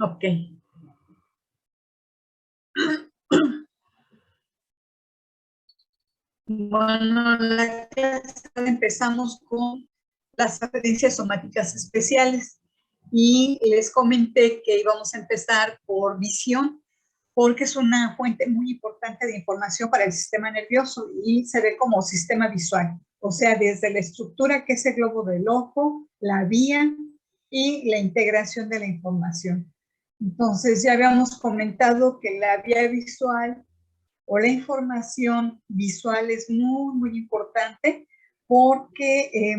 Ok. Bueno, la clase empezamos con las afferencias somáticas especiales y les comenté que íbamos a empezar por visión porque es una fuente muy importante de información para el sistema nervioso y se ve como sistema visual, o sea, desde la estructura que es el globo del ojo, la vía y la integración de la información. Entonces, ya habíamos comentado que la vía visual o la información visual es muy, muy importante porque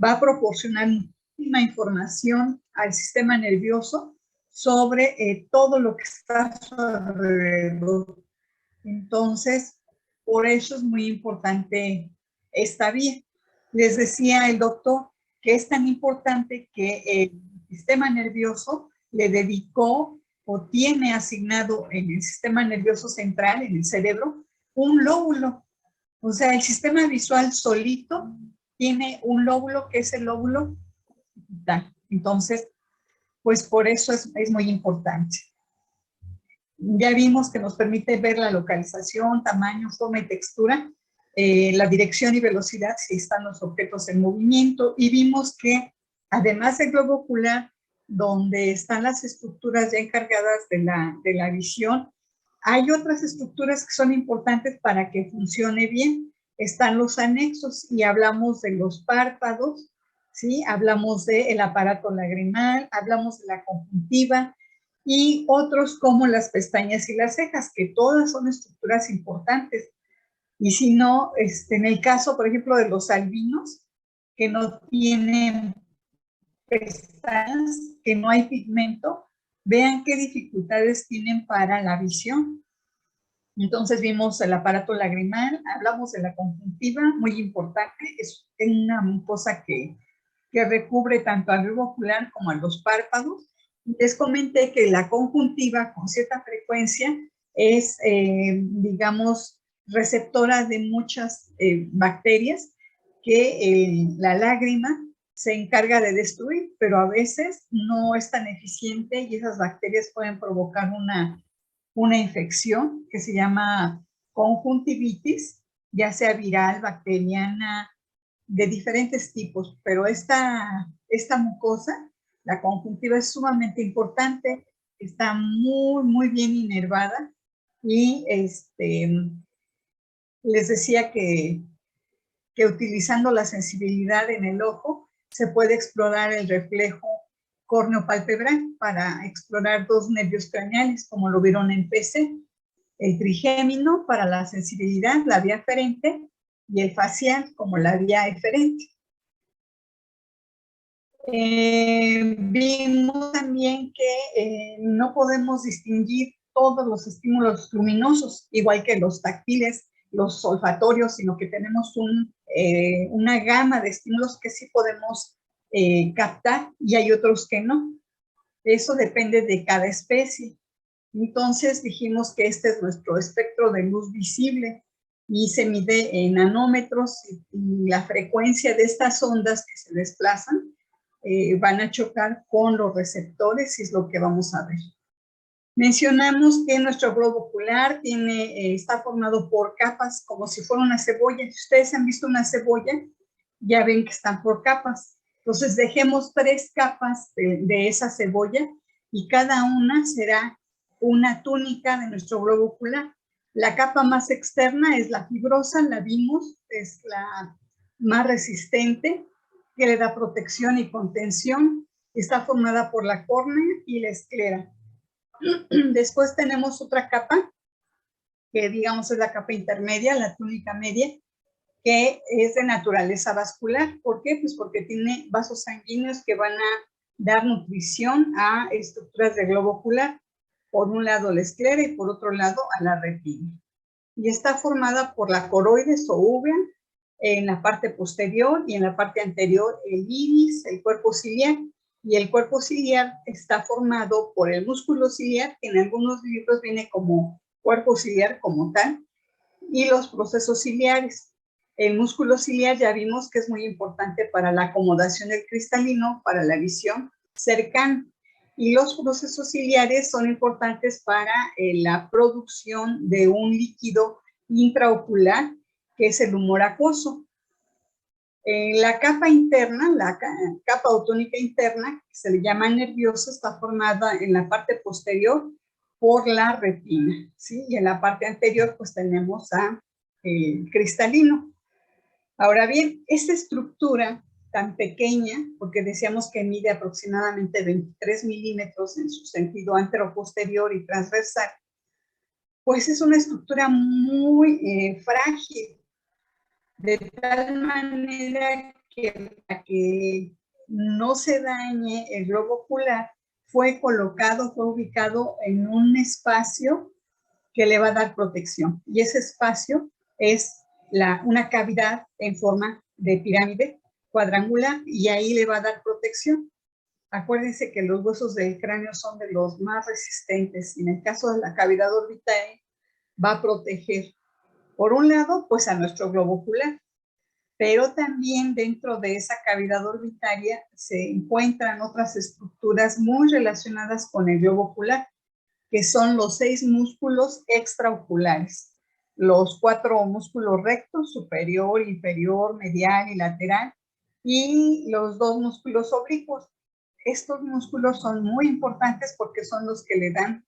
va a proporcionar una información al sistema nervioso sobre todo lo que está a su alrededor. Entonces, por eso es muy importante esta vía. Les decía el doctor que es tan importante que el sistema nervioso le dedicó o tiene asignado en el sistema nervioso central, en el cerebro, un lóbulo. O sea, el sistema visual solito tiene un lóbulo que es el lóbulo occipital. Entonces, pues por eso es muy importante. Ya vimos que nos permite ver la localización, tamaño, forma y textura, la dirección y velocidad si están los objetos en movimiento, y vimos que además del globo ocular, donde están las estructuras ya encargadas de la visión, hay otras estructuras que son importantes para que funcione bien. Están los anexos y hablamos de los párpados, ¿sí? Hablamos del aparato lagrimal, hablamos de la conjuntiva, y otros como las pestañas y las cejas, que todas son estructuras importantes. Y si no, en el caso, por ejemplo, de los albinos, que no tienen pestañas, que no hay pigmento, vean qué dificultades tienen para la visión. Entonces vimos el aparato lagrimal, hablamos de la conjuntiva, muy importante, es una cosa que recubre tanto al globo ocular como a los párpados. Les comenté que la conjuntiva con cierta frecuencia es, digamos, receptora de muchas bacterias que la lágrima se encarga de destruir, pero a veces no es tan eficiente y esas bacterias pueden provocar una infección que se llama conjuntivitis, ya sea viral, bacteriana, de diferentes tipos, pero esta mucosa, la conjuntiva, es sumamente importante, está muy, muy bien inervada y les decía que utilizando la sensibilidad en el ojo se puede explorar el reflejo córneo-palpebral para explorar dos nervios craneales, como lo vieron en PC, el trigémino para la sensibilidad, la vía aferente, y el facial como la vía eferente. Vimos también que no podemos distinguir todos los estímulos luminosos, igual que los táctiles, los olfatorios, sino que tenemos una gama de estímulos que sí podemos captar y hay otros que no. Eso depende de cada especie. Entonces dijimos que este es nuestro espectro de luz visible y se mide en nanómetros y la frecuencia de estas ondas que se desplazan van a chocar con los receptores y es lo que vamos a ver. Mencionamos que nuestro globo ocular está formado por capas como si fuera una cebolla. Si ustedes han visto una cebolla, ya ven que están por capas. Entonces dejemos 3 capas de esa cebolla y cada una será una túnica de nuestro globo ocular. La capa más externa es la fibrosa, la vimos, es la más resistente, que le da protección y contención. Está formada por la córnea y la esclera. Después tenemos otra capa, que digamos es la capa intermedia, la túnica media, que es de naturaleza vascular. ¿Por qué? Pues porque tiene vasos sanguíneos que van a dar nutrición a estructuras del globo ocular. Por un lado la esclera y por otro lado a la retina. Y está formada por la coroides o uvea en la parte posterior y en la parte anterior el iris, el cuerpo ciliar. Y el cuerpo ciliar está formado por el músculo ciliar, que en algunos libros viene como cuerpo ciliar como tal, y los procesos ciliares. El músculo ciliar ya vimos que es muy importante para la acomodación del cristalino, para la visión cercana. Y los procesos ciliares son importantes para la producción de un líquido intraocular, que es el humor acuoso. La capa interna, la capa otónica interna, que se le llama nerviosa, está formada en la parte posterior por la retina, ¿sí? Y en la parte anterior, pues tenemos el cristalino. Ahora bien, esta estructura tan pequeña, porque decíamos que mide aproximadamente 23 milímetros en su sentido anteroposterior y transversal, pues es una estructura muy frágil, de tal manera que para que no se dañe el globo ocular, fue ubicado en un espacio que le va a dar protección. Y ese espacio es una cavidad en forma de pirámide cuadrangular, y ahí le va a dar protección. Acuérdense que los huesos del cráneo son de los más resistentes, y en el caso de la cavidad orbitaria va a proteger, por un lado, pues a nuestro globo ocular, pero también dentro de esa cavidad orbitaria se encuentran otras estructuras muy relacionadas con el globo ocular, que son los 6 músculos extraoculares, los 4 músculos rectos, superior, inferior, medial y lateral, y los 2 músculos oblicuos. Estos músculos son muy importantes porque son los que le dan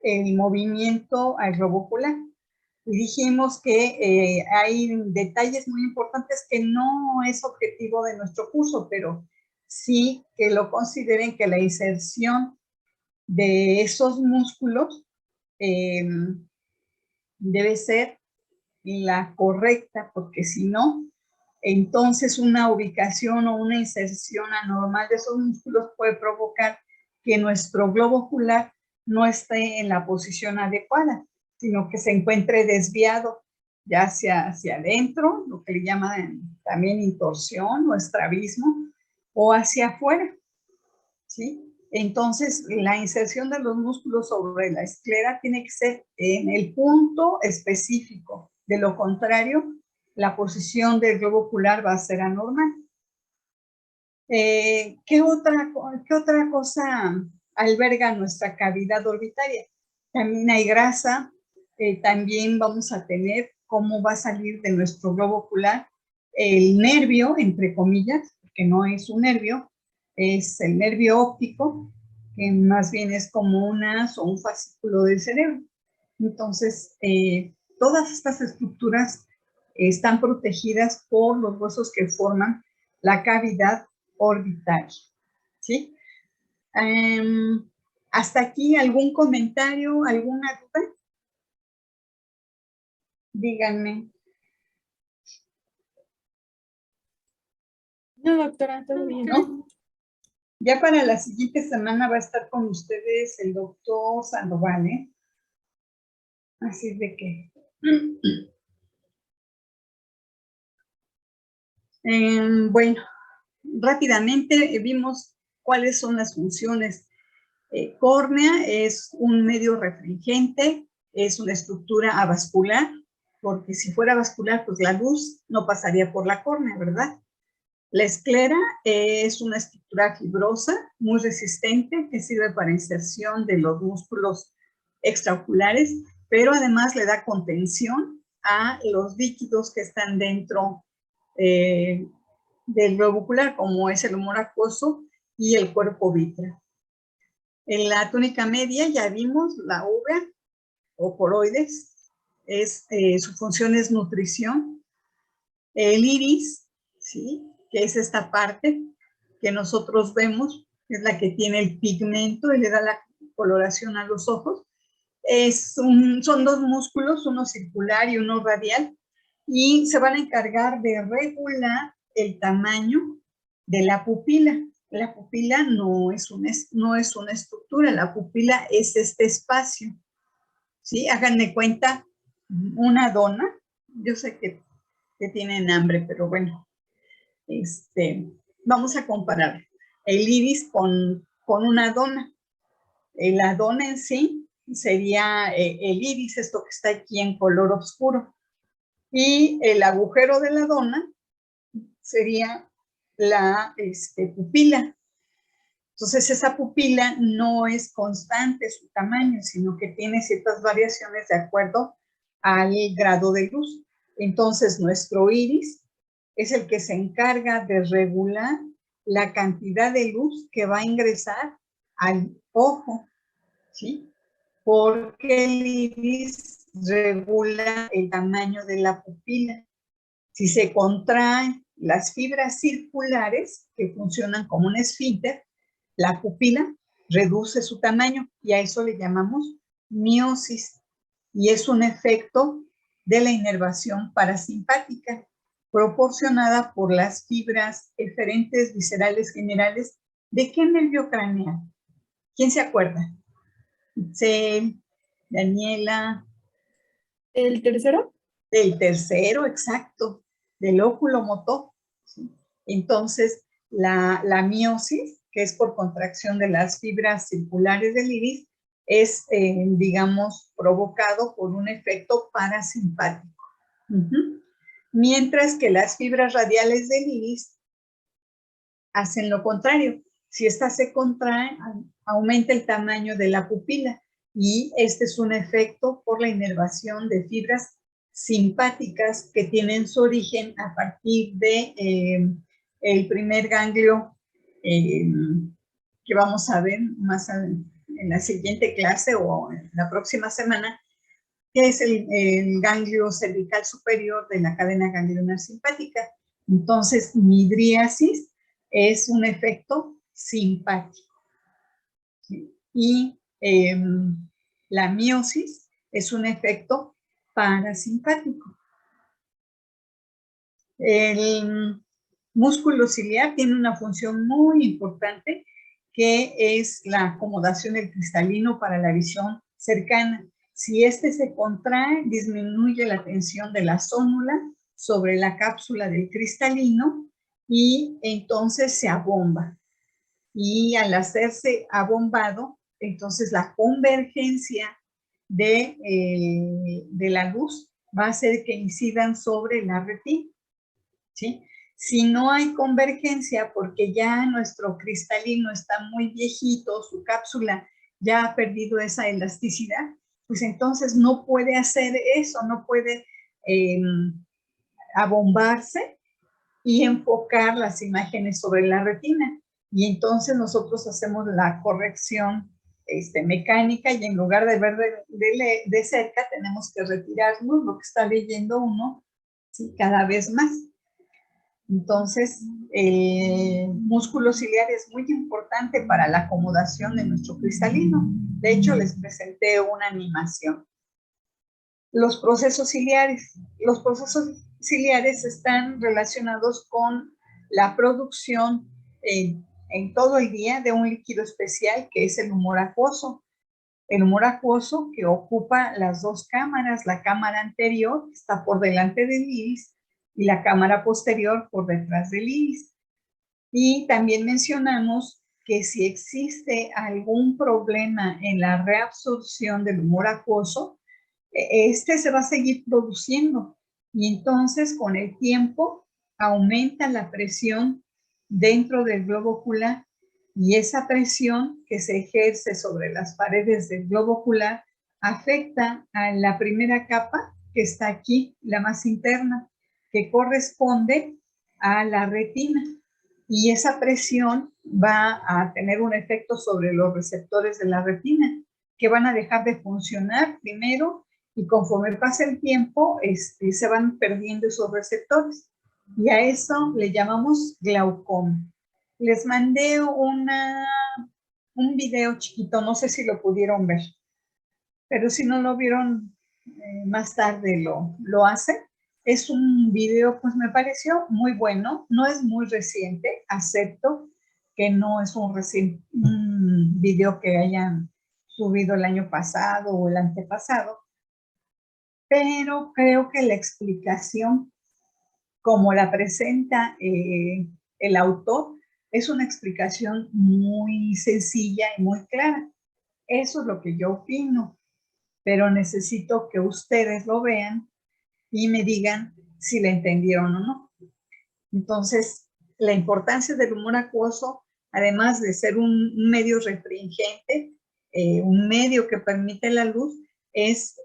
el movimiento al globo ocular. Y dijimos que hay detalles muy importantes que no es objetivo de nuestro curso, pero sí que lo consideren, que la inserción de esos músculos debe ser la correcta, porque si no, entonces una ubicación o una inserción anormal de esos músculos puede provocar que nuestro globo ocular no esté en la posición adecuada, sino que se encuentre desviado, ya sea hacia adentro, lo que le llaman también intorsión o estrabismo, o hacia afuera, ¿sí? Entonces, la inserción de los músculos sobre la esclera tiene que ser en el punto específico. De lo contrario, la posición del globo ocular va a ser anormal. ¿Qué otra cosa alberga nuestra cavidad orbitaria? También hay grasa, también vamos a tener cómo va a salir de nuestro globo ocular el nervio, entre comillas, que no es un nervio, es el nervio óptico, que más bien es como un fascículo del cerebro. Entonces, todas estas estructuras están protegidas por los huesos que forman la cavidad orbital, ¿sí? ¿Hasta aquí algún comentario, alguna duda? Díganme. No, doctora, todo bien. ¿No? Ya para la siguiente semana va a estar con ustedes el doctor Sandoval, ¿eh? Así de que... bueno, rápidamente vimos cuáles son las funciones. Córnea es un medio refringente, es una estructura avascular, porque si fuera vascular, pues la luz no pasaría por la córnea, ¿verdad? La esclera es una estructura fibrosa, muy resistente, que sirve para inserción de los músculos extraoculares, pero además le da contención a los líquidos que están dentro del globo ocular, como es el humor acuoso y el cuerpo vítreo. En la túnica media ya vimos la uva o coroides, su función es nutrición. El iris, ¿sí? Que es esta parte que nosotros vemos, es la que tiene el pigmento y le da la coloración a los ojos. Son 2 músculos, uno circular y uno radial, y se van a encargar de regular el tamaño de la pupila. La pupila no es una estructura, la pupila es este espacio, ¿sí? Hagan de cuenta una dona. Yo sé que tienen hambre, pero bueno, vamos a comparar el iris con una dona. La dona en sí sería el iris, esto que está aquí en color oscuro, y el agujero de la dona sería la pupila. Entonces, esa pupila no es constante su tamaño, sino que tiene ciertas variaciones de acuerdo al grado de luz. Entonces, nuestro iris es el que se encarga de regular la cantidad de luz que va a ingresar al ojo, ¿sí? Porque el iris regula el tamaño de la pupila. Si se contraen las fibras circulares, que funcionan como un esfínter, la pupila reduce su tamaño y a eso le llamamos miosis. Y es un efecto de la inervación parasimpática proporcionada por las fibras eferentes viscerales generales. ¿De qué nervio craneal? ¿Quién se acuerda? Itzel, Daniela. ¿El tercero? El tercero, exacto, del óculo motor. ¿Sí? Entonces, la miosis, que es por contracción de las fibras circulares del iris, es, digamos, provocado por un efecto parasimpático. Mientras que las fibras radiales del iris hacen lo contrario. Si ésta se contrae, aumenta el tamaño de la pupila y este es un efecto por la inervación de fibras simpáticas que tienen su origen a partir de el primer ganglio que vamos a ver más en la siguiente clase o en la próxima semana, que es el ganglio cervical superior de la cadena ganglionar simpática. Entonces, midriasis es un efecto simpático. ¿Sí? Y la miosis es un efecto parasimpático. El músculo ciliar tiene una función muy importante que es la acomodación del cristalino para la visión cercana. Si este se contrae, disminuye la tensión de la zónula sobre la cápsula del cristalino y entonces se abomba. Y al hacerse abombado, entonces la convergencia de la luz va a hacer que incidan sobre la retina. ¿Sí? Si no hay convergencia, porque ya nuestro cristalino está muy viejito, su cápsula ya ha perdido esa elasticidad, pues entonces no puede hacer eso, no puede abombarse y enfocar las imágenes sobre la retina. Y entonces nosotros hacemos la corrección mecánica y en lugar de ver de cerca tenemos que retirarnos lo que está leyendo uno, ¿sí? Cada vez más. Entonces, el músculo ciliar es muy importante para la acomodación de nuestro cristalino. De hecho, les presenté una animación. Los procesos ciliares. Los procesos ciliares están relacionados con la producción en todo el día de un líquido especial que es el humor acuoso. El humor acuoso que ocupa las dos cámaras, la cámara anterior, que está por delante del iris, y la cámara posterior por detrás del iris. Y también mencionamos que si existe algún problema en la reabsorción del humor acuoso, este se va a seguir produciendo y entonces con el tiempo aumenta la presión dentro del globo ocular y esa presión que se ejerce sobre las paredes del globo ocular afecta a la primera capa que está aquí, la más interna, que corresponde a la retina. Y esa presión va a tener un efecto sobre los receptores de la retina, que van a dejar de funcionar primero y conforme pasa el tiempo se van perdiendo esos receptores. Y a eso le llamamos glaucoma. Les mandé un video chiquito, no sé si lo pudieron ver, pero si no lo vieron, más tarde lo hacen. Es un video, pues me pareció muy bueno, no es muy reciente, acepto que no es un video que hayan subido el año pasado o el antepasado, pero creo que la explicación, como la presenta el autor, es una explicación muy sencilla y muy clara. Eso es lo que yo opino, pero necesito que ustedes lo vean y me digan si la entendieron o no. Entonces, la importancia del humor acuoso además de ser un medio refringente, un medio que permite la luz, es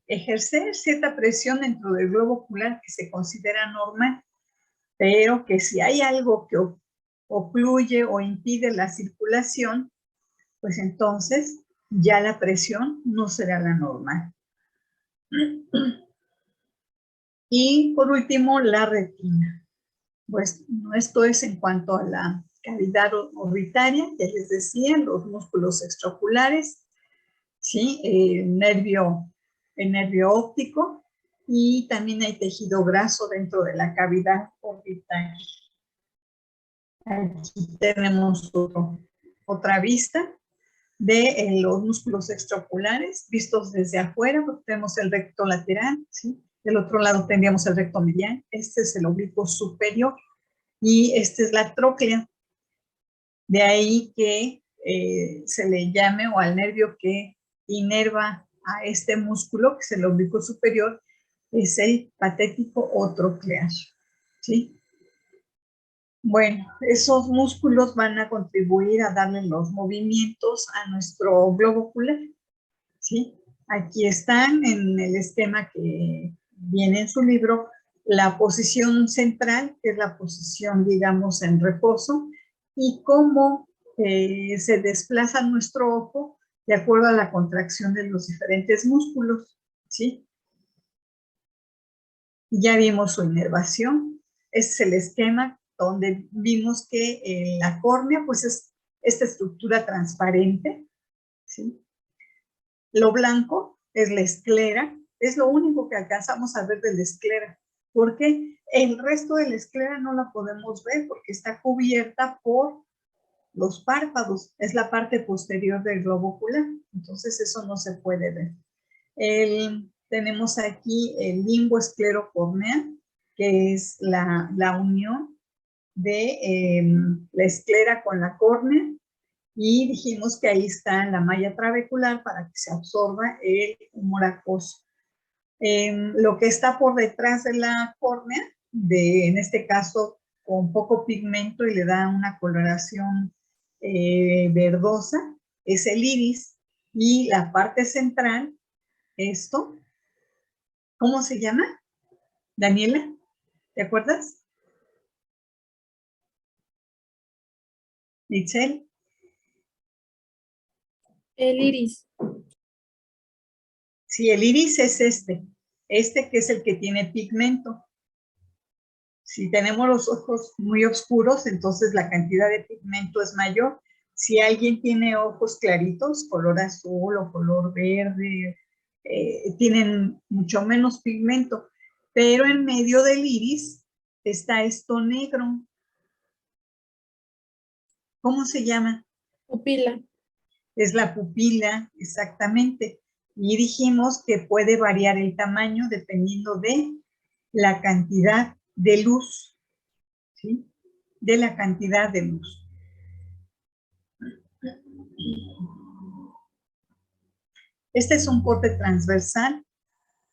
ejercer cierta presión dentro del globo ocular que se considera normal, pero que si hay algo que ocluye o impide la circulación, pues entonces ya la presión no será la normal. Y por último, la retina. Pues esto es en cuanto a la cavidad orbitaria, ya les decía, los músculos extraoculares, ¿sí? El nervio óptico, y también hay tejido graso dentro de la cavidad orbital. Aquí tenemos otra vista de los músculos extraoculares vistos desde afuera, porque tenemos el recto lateral, ¿sí? Del otro lado tendríamos el recto medial, este es el oblicuo superior y esta es la tróclea. De ahí que se le llame, o al nervio que inerva a este músculo, que es el oblicuo superior, es el patético o troclear, ¿sí? Bueno, esos músculos van a contribuir a darle los movimientos a nuestro globo ocular, ¿sí? Aquí están en el esquema que viene en su libro, la posición central, que es la posición, digamos, en reposo, y cómo se desplaza nuestro ojo de acuerdo a la contracción de los diferentes músculos, ¿sí? Ya vimos su inervación. Este es el esquema donde vimos que la córnea, pues es esta estructura transparente, ¿sí? Lo blanco es la esclera, es lo único que alcanzamos a ver de la esclera, porque el resto de la esclera no la podemos ver porque está cubierta por los párpados, es la parte posterior del globo ocular, entonces eso no se puede ver. Tenemos aquí el limbo esclerocorneal, que es la unión de la esclera con la córnea, y dijimos que ahí está la malla trabecular para que se absorba el humor acuoso. Lo que está por detrás de la córnea, en este caso con poco pigmento y le da una coloración verdosa, es el iris, y la parte central, esto, ¿cómo se llama? Daniela, ¿te acuerdas? Michelle. El iris. Sí, el iris es este que es el que tiene pigmento. Si tenemos los ojos muy oscuros, entonces la cantidad de pigmento es mayor. Si alguien tiene ojos claritos, color azul o color verde, tienen mucho menos pigmento. Pero en medio del iris está esto negro. ¿Cómo se llama? Pupila. Es la pupila, exactamente. Y dijimos que puede variar el tamaño dependiendo de la cantidad de luz, ¿sí? De la cantidad de luz. Este es un corte transversal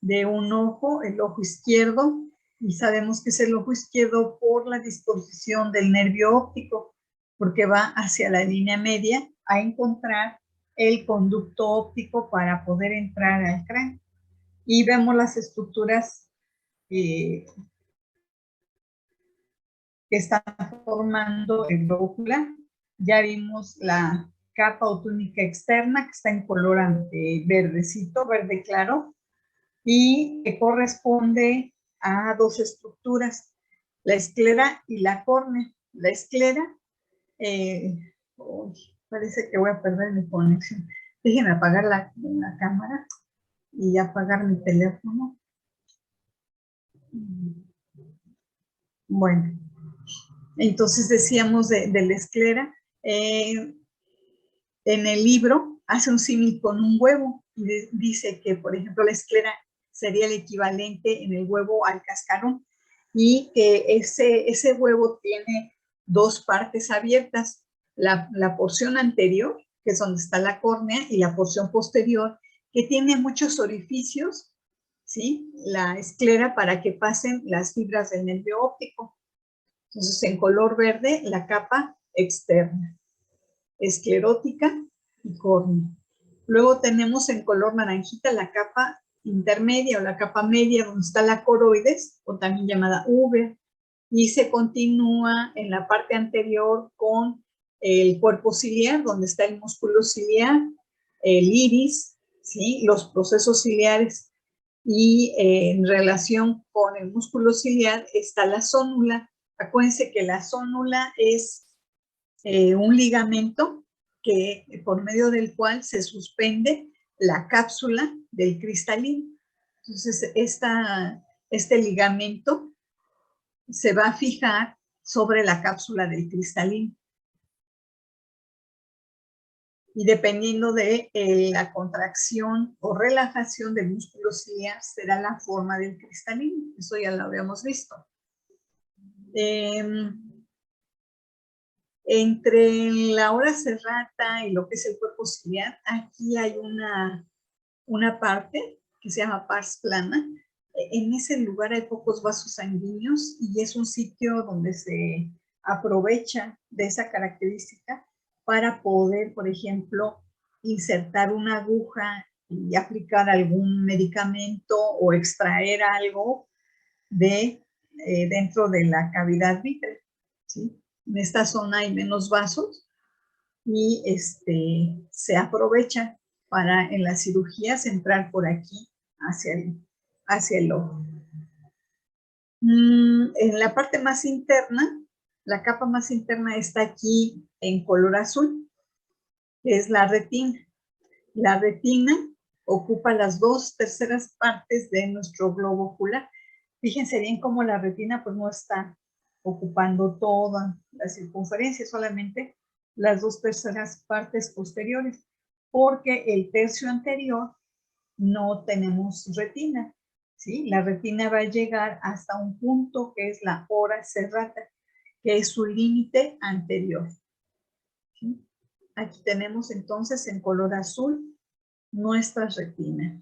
de un ojo, el ojo izquierdo, y sabemos que es el ojo izquierdo por la disposición del nervio óptico, porque va hacia la línea media a encontrar el conducto óptico para poder entrar al cráneo. Y vemos las estructuras que están formando el globo ocular. Ya vimos la capa o túnica externa, que está en color verdecito, verde claro, y que corresponde a dos estructuras, la esclera y la córnea. La esclera, parece que voy a perder mi conexión. Déjenme apagar la cámara y apagar mi teléfono. Bueno, entonces decíamos de la esclera, en el libro hace un símil con un huevo y dice que, por ejemplo, la esclera sería el equivalente en el huevo al cascarón, y que ese huevo tiene dos partes abiertas, la porción anterior, que es donde está la córnea, y la porción posterior, que tiene muchos orificios, ¿sí? La esclera, para que pasen las fibras del nervio óptico. Entonces, en color verde, la capa externa, esclerótica y córnea. Luego tenemos en color naranjita la capa intermedia o la capa media donde está la coroides, o también llamada uvea, y se continúa en la parte anterior con el cuerpo ciliar, donde está el músculo ciliar, el iris, ¿sí? Los procesos ciliares, y en relación con el músculo ciliar está la zónula. Acuérdense que la zónula es un ligamento que, por medio del cual se suspende la cápsula del cristalino. Entonces, este ligamento se va a fijar sobre la cápsula del cristalino. Y dependiendo de la contracción o relajación del músculo ciliar, será la forma del cristalino. Eso ya lo habíamos visto. Entre la ora serrata y lo que es el cuerpo ciliar, aquí hay una parte que se llama pars plana. En ese lugar hay pocos vasos sanguíneos y es un sitio donde se aprovecha de esa característica para poder, por ejemplo, insertar una aguja y aplicar algún medicamento o extraer algo dentro de la cavidad vitrea, ¿sí? En esta zona hay menos vasos y se aprovecha para en las cirugías entrar por aquí hacia el ojo. En la parte más interna, la capa más interna está aquí en color azul, que es la retina. La retina ocupa las 2/3 partes de nuestro globo ocular. Fíjense bien cómo la retina pues no está ocupando toda la circunferencia, solamente las 2/3 partes posteriores, porque el tercio anterior no tenemos retina, ¿sí? La retina va a llegar hasta un punto que es la ora serrata, que es su límite anterior, ¿sí? Aquí tenemos entonces en color azul nuestra retina.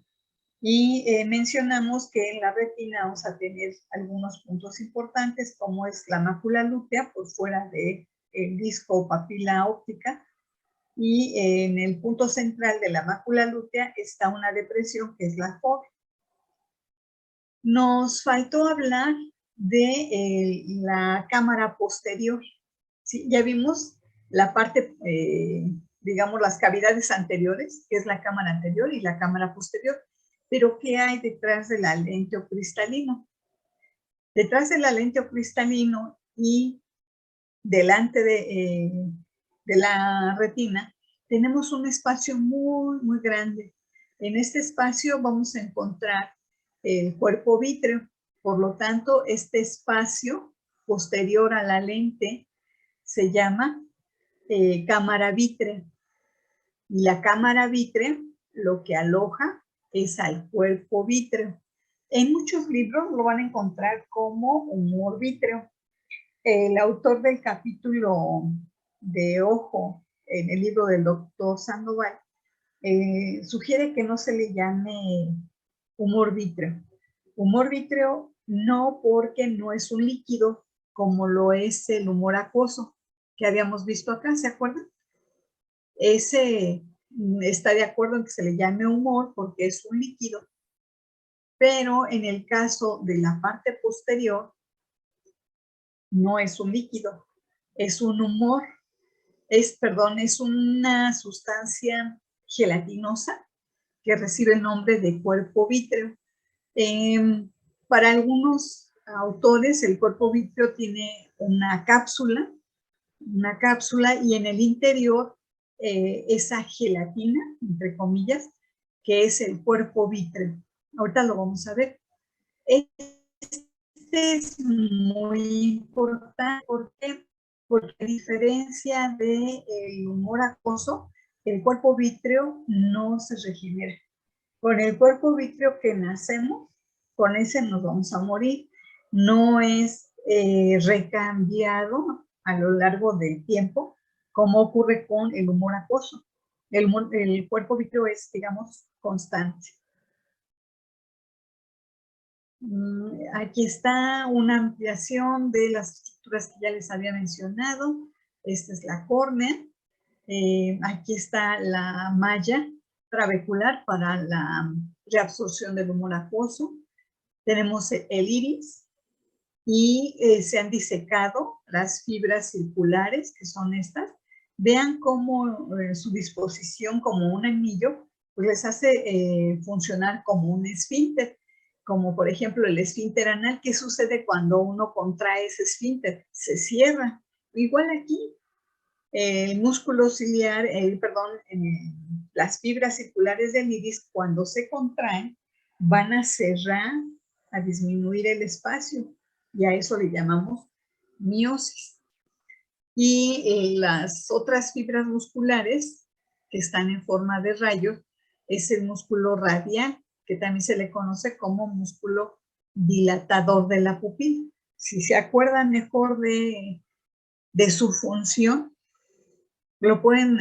Y mencionamos que en la retina vamos a tener algunos puntos importantes, como es la mácula lútea por fuera del disco o papila óptica, y en el punto central de la mácula lútea está una depresión que es la fovea. Nos faltó hablar de la cámara posterior. ¿Sí? Ya vimos la parte, digamos, las cavidades anteriores, que es la cámara anterior y la cámara posterior. Pero, ¿qué hay detrás de la lente o cristalino? Detrás de la lente o cristalino y delante de la retina, tenemos un espacio muy, muy grande. En este espacio vamos a encontrar el cuerpo vítreo. Por lo tanto, este espacio posterior a la lente se llama cámara vítrea. Y la cámara vítrea lo que aloja es al cuerpo vítreo. En muchos libros lo van a encontrar como humor vítreo. El autor del capítulo de ojo en el libro del doctor Sandoval sugiere que no se le llame humor vítreo. Humor vítreo no, porque no es un líquido como lo es el humor acuoso que habíamos visto acá, ¿se acuerdan? Ese está de acuerdo en que se le llame humor porque es un líquido, pero en el caso de la parte posterior no es un líquido, es un humor, es una sustancia gelatinosa que recibe el nombre de cuerpo vítreo. Para algunos autores el cuerpo vítreo tiene una cápsula y en el interior esa gelatina, entre comillas, que es el cuerpo vítreo. Ahorita lo vamos a ver. Este es muy importante. ¿Por qué? Porque a diferencia del humor acuoso, el cuerpo vítreo no se regenera. Con el cuerpo vítreo que nacemos, con ese nos vamos a morir. No es recambiado a lo largo del tiempo, como ocurre con el humor acuoso. El cuerpo vítreo es, digamos, constante. Aquí está una ampliación de las estructuras que ya les había mencionado. Esta es la córnea. Aquí está la malla trabecular para la reabsorción del humor acuoso. Tenemos el iris y se han disecado las fibras circulares, que son estas. Vean cómo su disposición como un anillo, pues les hace funcionar como un esfínter, como por ejemplo el esfínter anal. ¿Qué sucede cuando uno contrae ese esfínter? Se cierra. Igual aquí, el músculo ciliar, las fibras circulares del iris, cuando se contraen, van a cerrar, a disminuir el espacio, y a eso le llamamos miosis. Y las otras fibras musculares que están en forma de rayos es el músculo radial, que también se le conoce como músculo dilatador de la pupila. Si se acuerdan mejor de su función, lo pueden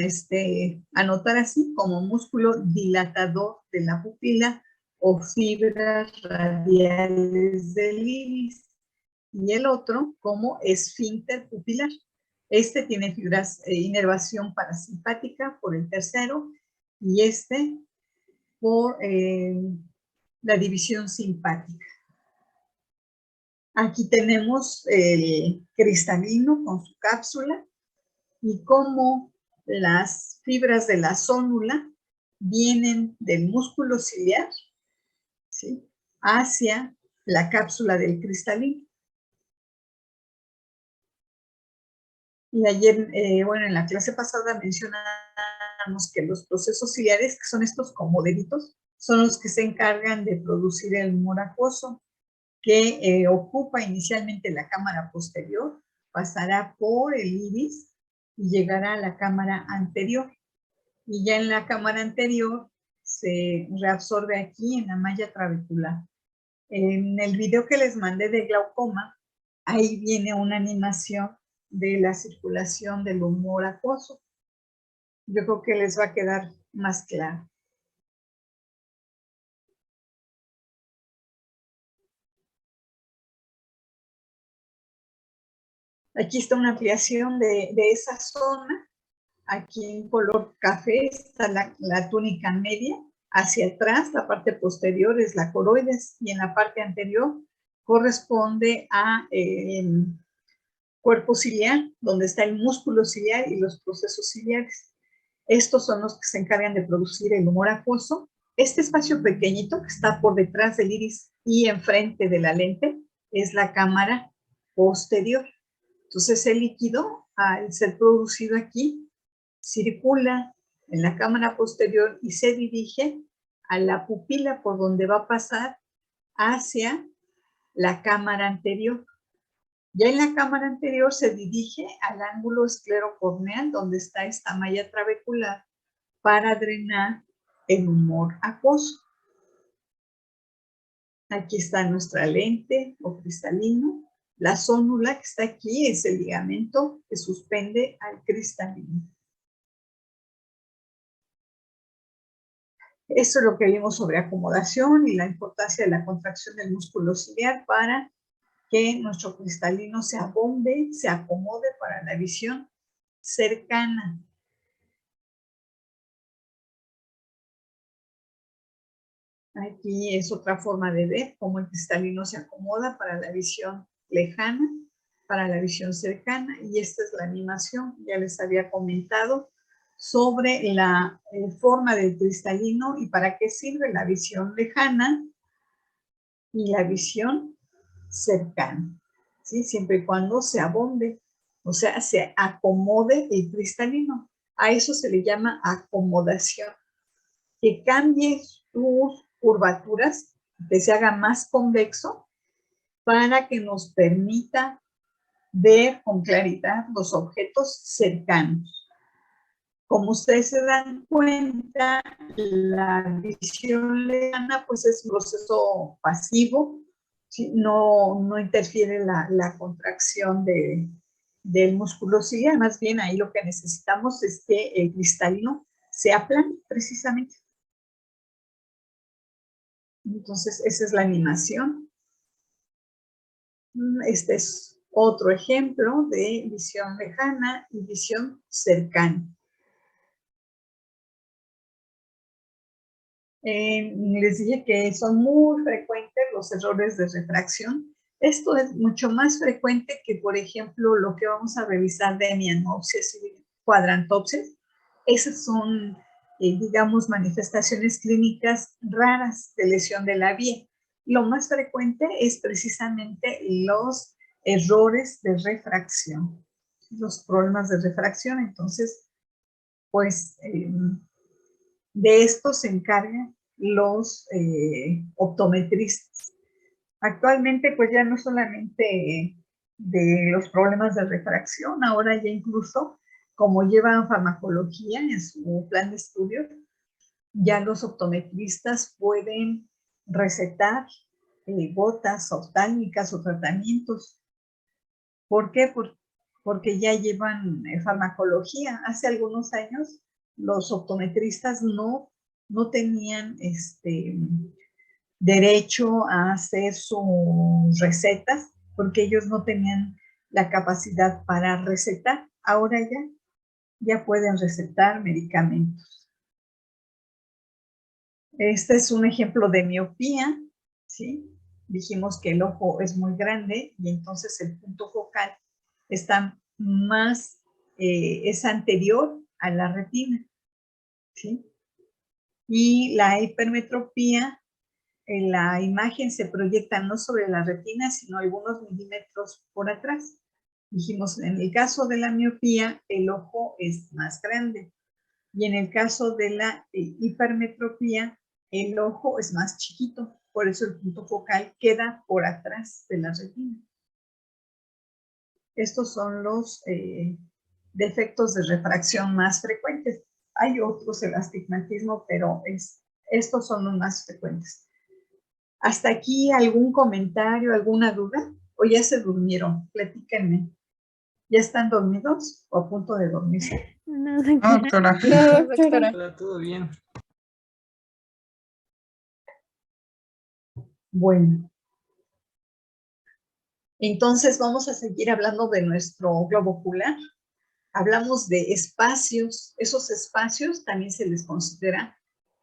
anotar así como músculo dilatador de la pupila o fibras radiales del iris. Y el otro como esfínter pupilar. Este tiene fibras, inervación parasimpática por el tercero, y este por la división simpática. Aquí tenemos el cristalino con su cápsula, y cómo las fibras de la zónula vienen del músculo ciliar, ¿sí?, hacia la cápsula del cristalino. Y ayer, en la clase pasada mencionamos que los procesos ciliares, que son estos como deditos, son los que se encargan de producir el humor acuoso, que ocupa inicialmente la cámara posterior, pasará por el iris y llegará a la cámara anterior. Y ya en la cámara anterior se reabsorbe aquí en la malla trabecular. En el video que les mandé de glaucoma, ahí viene una animación de la circulación del humor acuoso. Yo creo que les va a quedar más claro. Aquí está una ampliación de esa zona. Aquí en color café está la túnica media. Hacia atrás, la parte posterior es la coroides, y en la parte anterior corresponde a cuerpo ciliar, donde está el músculo ciliar y los procesos ciliares. Estos son los que se encargan de producir el humor acuoso. Este espacio pequeñito que está por detrás del iris y enfrente de la lente es la cámara posterior. Entonces el líquido, al ser producido aquí, circula en la cámara posterior y se dirige a la pupila, por donde va a pasar hacia la cámara anterior. Ya en la cámara anterior se dirige al ángulo esclerocorneal, donde está esta malla trabecular, para drenar el humor acuoso. Aquí está nuestra lente o cristalino. La zónula que está aquí es el ligamento que suspende al cristalino. Eso es lo que vimos sobre acomodación y la importancia de la contracción del músculo ciliar para que nuestro cristalino se abombe, se acomode para la visión cercana. Aquí es otra forma de ver cómo el cristalino se acomoda para la visión lejana, para la visión cercana, y esta es la animación. Ya les había comentado sobre la forma del cristalino y para qué sirve la visión lejana y la visión cercana, ¿sí? Siempre y cuando se abombe, o sea, se acomode el cristalino. A eso se le llama acomodación. Que cambie sus curvaturas, que se haga más convexo, para que nos permita ver con claridad los objetos cercanos. Como ustedes se dan cuenta, la visión lejana pues es un proceso pasivo, ¿sí? No interfiere la contracción del músculo ciliar. Más bien ahí lo que necesitamos es que el cristalino se aplane precisamente. Entonces esa es la animación. Este es Otro ejemplo de visión lejana y visión cercana. Les dije que son muy frecuentes los errores de refracción. Esto es mucho más frecuente que, por ejemplo, lo que vamos a revisar de hemianopsias y cuadrantopsias. Esas son, digamos, manifestaciones clínicas raras de lesión de la vía. Lo más frecuente es precisamente los errores de refracción, los problemas de refracción. Entonces, pues, de esto se encargan los optometristas. Actualmente, pues ya no solamente de los problemas de refracción, ahora ya incluso como llevan farmacología en su plan de estudio, ya los optometristas pueden recetar gotas oftálmicas o tratamientos. ¿Por qué? Porque ya llevan farmacología. Hace algunos años los optometristas no tenían derecho a hacer sus recetas porque ellos no tenían la capacidad para recetar. Ahora ya pueden recetar medicamentos. Este es un ejemplo de miopía, ¿sí? Dijimos que el ojo es muy grande y entonces el punto focal está más, es anterior a la retina, ¿sí? Y la hipermetropía, la imagen se proyecta no sobre la retina, sino algunos milímetros por atrás. Dijimos, en el caso de la miopía, el ojo es más grande. Y en el caso de la hipermetropía, el ojo es más chiquito. Por eso el punto focal queda por atrás de la retina. Estos son los defectos de refracción más frecuentes. Hay otros, el astigmatismo, pero estos son los más frecuentes. ¿Hasta aquí algún comentario, alguna duda? ¿O ya se durmieron? Platíquenme. ¿Ya están dormidos o a punto de dormirse? No, No, doctora. No, doctora. Doctora, todo bien. Bueno. Entonces vamos a seguir hablando de nuestro globo ocular. Hablamos de espacios. Esos espacios también se les considera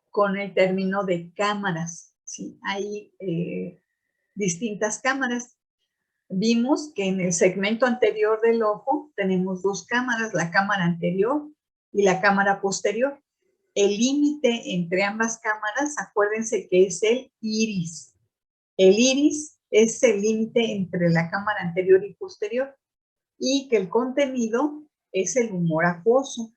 con el término de cámaras, ¿sí? Hay distintas cámaras. Vimos que en el segmento anterior del ojo tenemos dos cámaras, la cámara anterior y la cámara posterior. El límite entre ambas cámaras, acuérdense que es el iris. El iris es el límite entre la cámara anterior y posterior y que el contenido es el humor acuoso.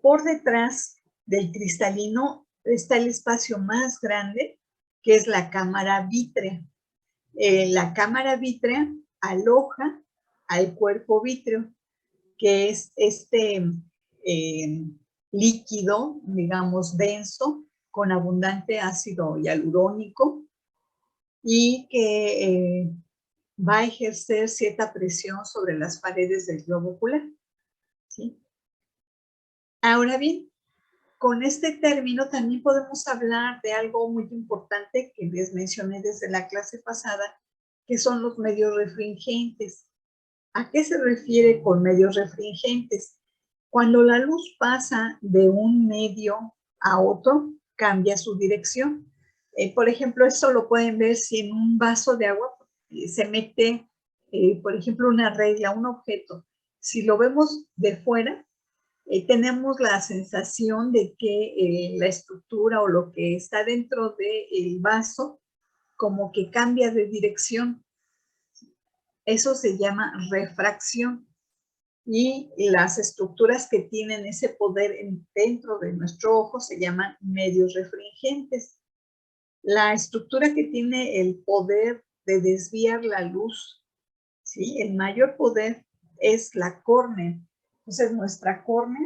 Por detrás del cristalino está el espacio más grande, que es la cámara vítrea. La cámara vítrea aloja al cuerpo vítreo, que es este líquido, digamos, denso, con abundante ácido hialurónico y que va a ejercer cierta presión sobre las paredes del globo ocular, ¿sí? Ahora bien, con este término también podemos hablar de algo muy importante que les mencioné desde la clase pasada, que son los medios refringentes. ¿A qué se refiere con medios refringentes? Cuando la luz pasa de un medio a otro, cambia su dirección. Por ejemplo, esto lo pueden ver si en un vaso de agua se mete, por ejemplo, una regla, un objeto. Si lo vemos de fuera, tenemos la sensación de que la estructura o lo que está dentro del vaso como que cambia de dirección. Eso se llama refracción. Y las estructuras que tienen ese poder dentro de nuestro ojo se llaman medios refringentes. La estructura que tiene el poder de desviar la luz, ¿sí? El mayor poder es la córnea. Entonces, nuestra córnea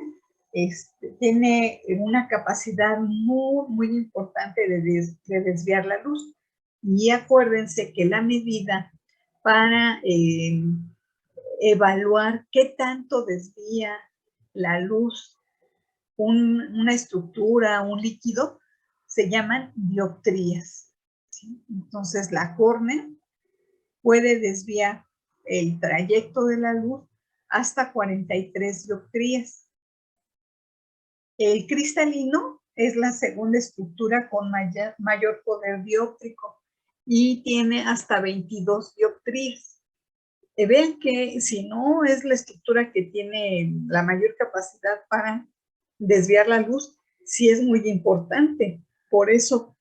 tiene una capacidad muy, muy importante de desviar la luz. Y acuérdense que la medida para evaluar qué tanto desvía la luz una estructura, un líquido, se llaman dioptrías, ¿sí? Entonces, la córnea puede desviar el trayecto de la luz hasta 43 dioptrías. El cristalino es la segunda estructura con mayor poder dióptrico y tiene hasta 22 dioptrías. Vean que si no es la estructura que tiene la mayor capacidad para desviar la luz, sí es muy importante. Por eso,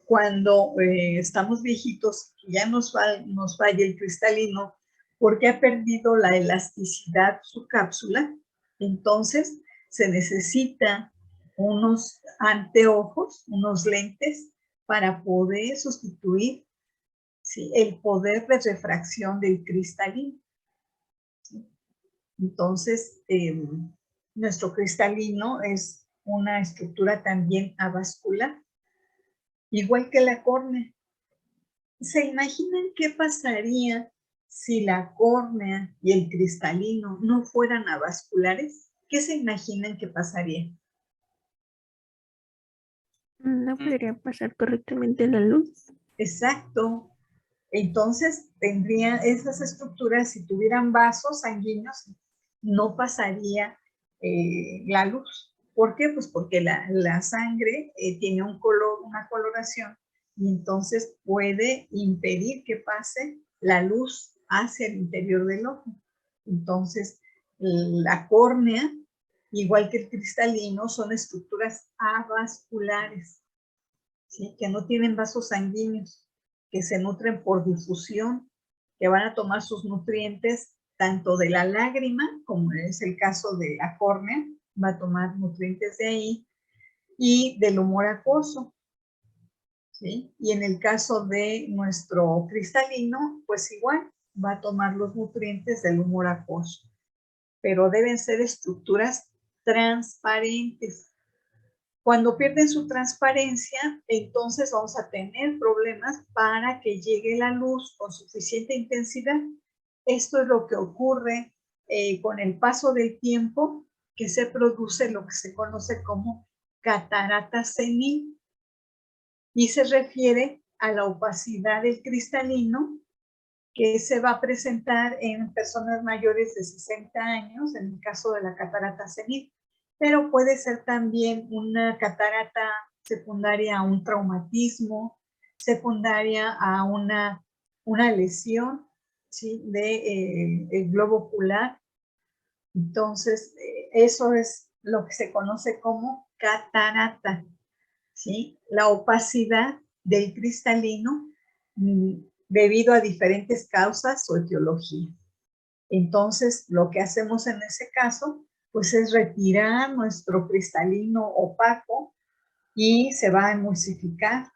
cuando estamos viejitos, ya nos falla el cristalino porque ha perdido la elasticidad su cápsula, entonces se necesita unos anteojos, unos lentes para poder sustituir, ¿sí?, el poder de refracción del cristalino. ¿Sí? Entonces, nuestro cristalino es una estructura también avascular, igual que la córnea. ¿Se imaginan qué pasaría si la córnea y el cristalino no fueran avasculares? ¿Qué se imaginan que pasaría? No podría pasar correctamente la luz. Exacto. Entonces, tendrían esas estructuras, si tuvieran vasos sanguíneos, no pasaría la luz. ¿Por qué? Pues porque la sangre tiene un color, una coloración, y entonces puede impedir que pase la luz hacia el interior del ojo. Entonces, la córnea, igual que el cristalino, son estructuras avasculares, ¿sí?, que no tienen vasos sanguíneos, que se nutren por difusión, que van a tomar sus nutrientes tanto de la lágrima, como es el caso de la córnea, va a tomar nutrientes de ahí, y del humor acuoso, ¿sí? Y en el caso de nuestro cristalino, pues igual, va a tomar los nutrientes del humor acuoso, pero deben ser estructuras transparentes. Cuando pierden su transparencia, entonces vamos a tener problemas para que llegue la luz con suficiente intensidad. Esto es lo que ocurre con el paso del tiempo, que se produce lo que se conoce como catarata senil, y se refiere a la opacidad del cristalino que se va a presentar en personas mayores de 60 años, en el caso de la catarata senil, pero puede ser también una catarata secundaria a un traumatismo, secundaria a una lesión, ¿sí?, del globo ocular. Entonces, eso es lo que se conoce como catarata, ¿sí? La opacidad del cristalino debido a diferentes causas o etiología. Entonces, lo que hacemos en ese caso, pues es retirar nuestro cristalino opaco y se va a emulsificar,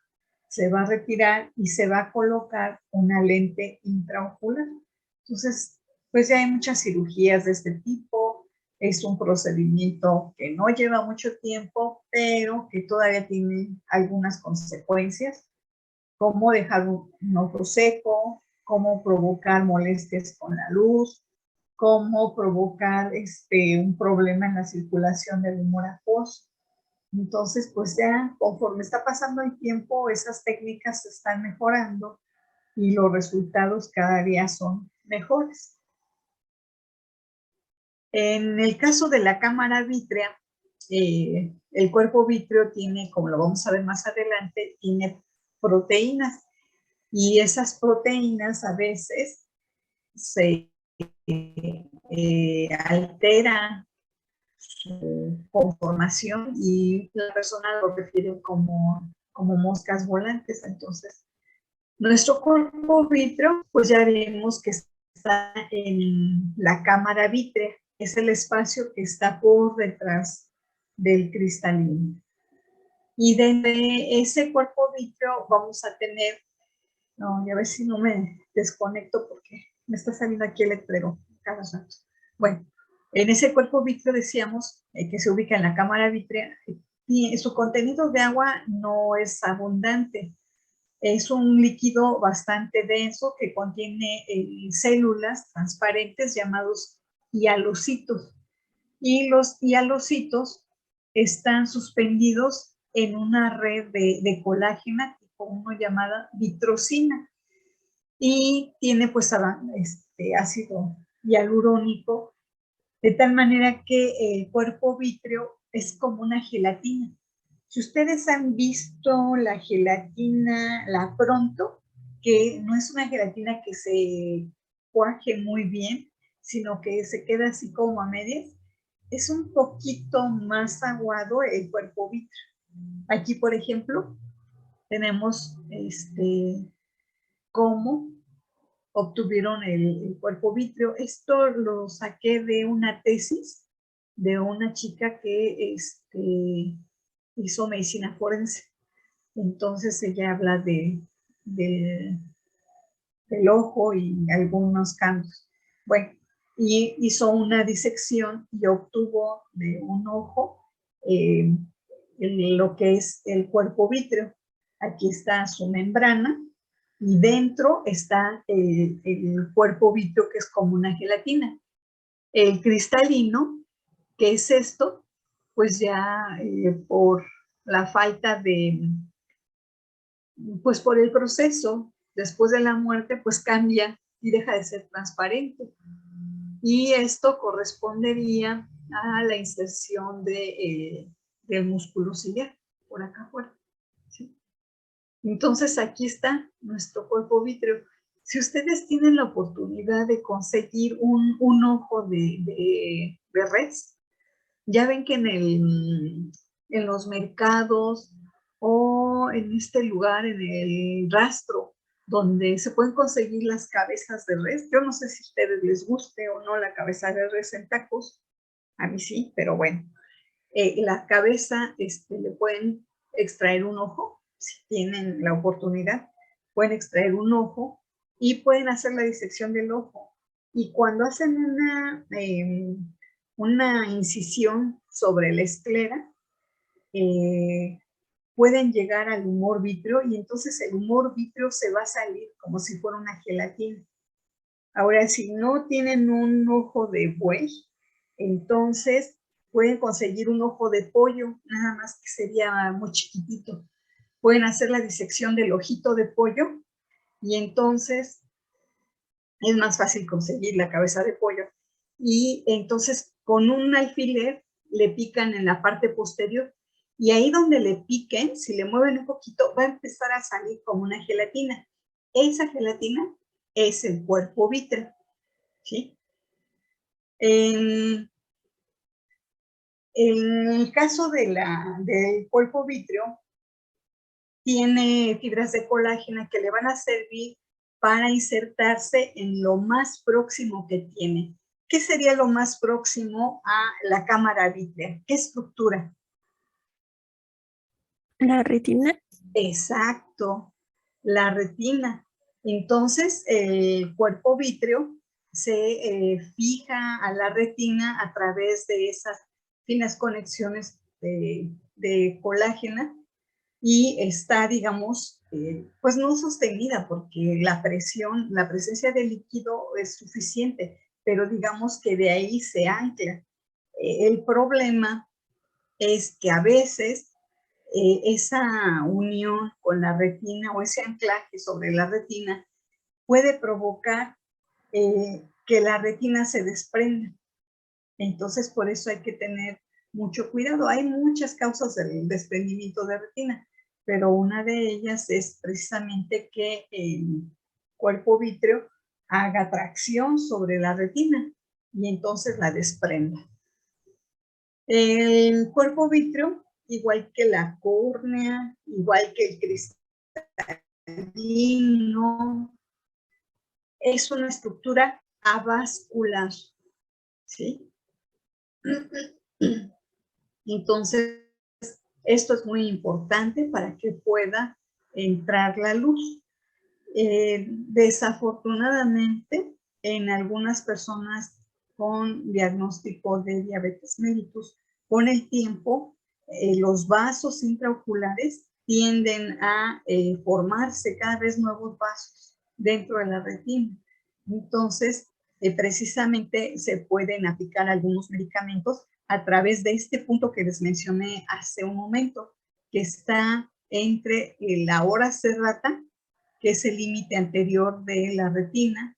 se va a retirar y se va a colocar una lente intraocular. Entonces, pues ya hay muchas cirugías de este tipo. Es un procedimiento que no lleva mucho tiempo, pero que todavía tiene algunas consecuencias, como dejar un ojo seco, cómo provocar molestias con la luz, cómo provocar un problema en la circulación del humor acuoso. Entonces, pues ya conforme está pasando el tiempo, esas técnicas se están mejorando y los resultados cada día son mejores. En el caso de la cámara vítrea, el cuerpo vítreo tiene, como lo vamos a ver más adelante, tiene proteínas, y esas proteínas a veces se alteran su conformación y la persona lo refiere como moscas volantes. Entonces, nuestro cuerpo vítreo, pues ya vimos que está en la cámara vítrea, es el espacio que está por detrás del cristalino. Y de ese cuerpo vítreo vamos a tener, no, ya a ver si no me desconecto porque me está saliendo aquí el letrero cada rato. Bueno, en ese cuerpo vítreo decíamos que se ubica en la cámara vítrea, y su contenido de agua no es abundante. Es un líquido bastante denso que contiene células transparentes llamados hialocitos. Y los hialocitos están suspendidos en una red de colágena tipo 1 llamada vitrosina. y tiene pues ácido hialurónico, de tal manera que el cuerpo vítreo es como una gelatina. Si ustedes han visto la gelatina, la Pronto, que no es una gelatina que se cuaje muy bien, sino que se queda así como a medias, es un poquito más aguado el cuerpo vítreo. Aquí, por ejemplo, tenemos cómo obtuvieron el cuerpo vítreo. Esto lo saqué de una tesis de una chica que hizo medicina forense. Entonces ella habla del ojo y algunos cambios. Bueno, y hizo una disección y obtuvo de un ojo lo que es el cuerpo vítreo. Aquí está su membrana y dentro está el cuerpo vítreo, que es como una gelatina. El cristalino, que es esto, pues ya por la falta pues por el proceso, después de la muerte, pues cambia y deja de ser transparente. Y esto correspondería a la inserción del músculo ciliar, por acá afuera. ¿Sí? Entonces aquí está nuestro cuerpo vítreo. Si ustedes tienen la oportunidad de conseguir un ojo de res, ya ven que en los mercados o en este lugar, en el rastro, donde se pueden conseguir las cabezas de res. Yo no sé si a ustedes les guste o no la cabeza de res en tacos. A mí sí, pero bueno. La cabeza le pueden extraer un ojo, si tienen la oportunidad, pueden extraer un ojo y pueden hacer la disección del ojo. Y cuando hacen una incisión sobre la esclera, pueden llegar al humor vítreo y entonces el humor vítreo se va a salir como si fuera una gelatina. Ahora, si no tienen un ojo de buey, entonces pueden conseguir un ojo de pollo, nada más que sería muy chiquitito. Pueden hacer la disección del ojito de pollo y entonces es más fácil conseguir la cabeza de pollo. Y entonces con un alfiler le pican en la parte posterior y ahí donde le piquen, si le mueven un poquito, va a empezar a salir como una gelatina. Esa gelatina es el cuerpo vítreo, ¿sí? En el caso del cuerpo vítreo, tiene fibras de colágeno que le van a servir para insertarse en lo más próximo que tiene. ¿Qué sería lo más próximo a la cámara vítrea? ¿Qué estructura? La retina. Exacto, la retina. Entonces, el cuerpo vítreo se fija a la retina a través de esas finas conexiones de colágeno y está, digamos, pues no sostenida porque la presencia de líquido es suficiente, pero digamos que de ahí se ancla. El problema es que a veces esa unión con la retina o ese anclaje sobre la retina puede provocar que la retina se desprenda. Entonces, por eso hay que tener mucho cuidado. Hay muchas causas del desprendimiento de retina, pero una de ellas es precisamente que el cuerpo vítreo haga tracción sobre la retina y entonces la desprenda. El cuerpo vítreo, igual que la córnea, igual que el cristalino, es una estructura avascular, ¿sí? Entonces, esto es muy importante para que pueda entrar la luz. Desafortunadamente, en algunas personas con diagnóstico de diabetes mellitus, con el tiempo, los vasos intraoculares tienden a formarse cada vez nuevos vasos dentro de la retina. Entonces, precisamente se pueden aplicar algunos medicamentos a través de este punto que les mencioné hace un momento, que está entre la hora serrata que es el límite anterior de la retina,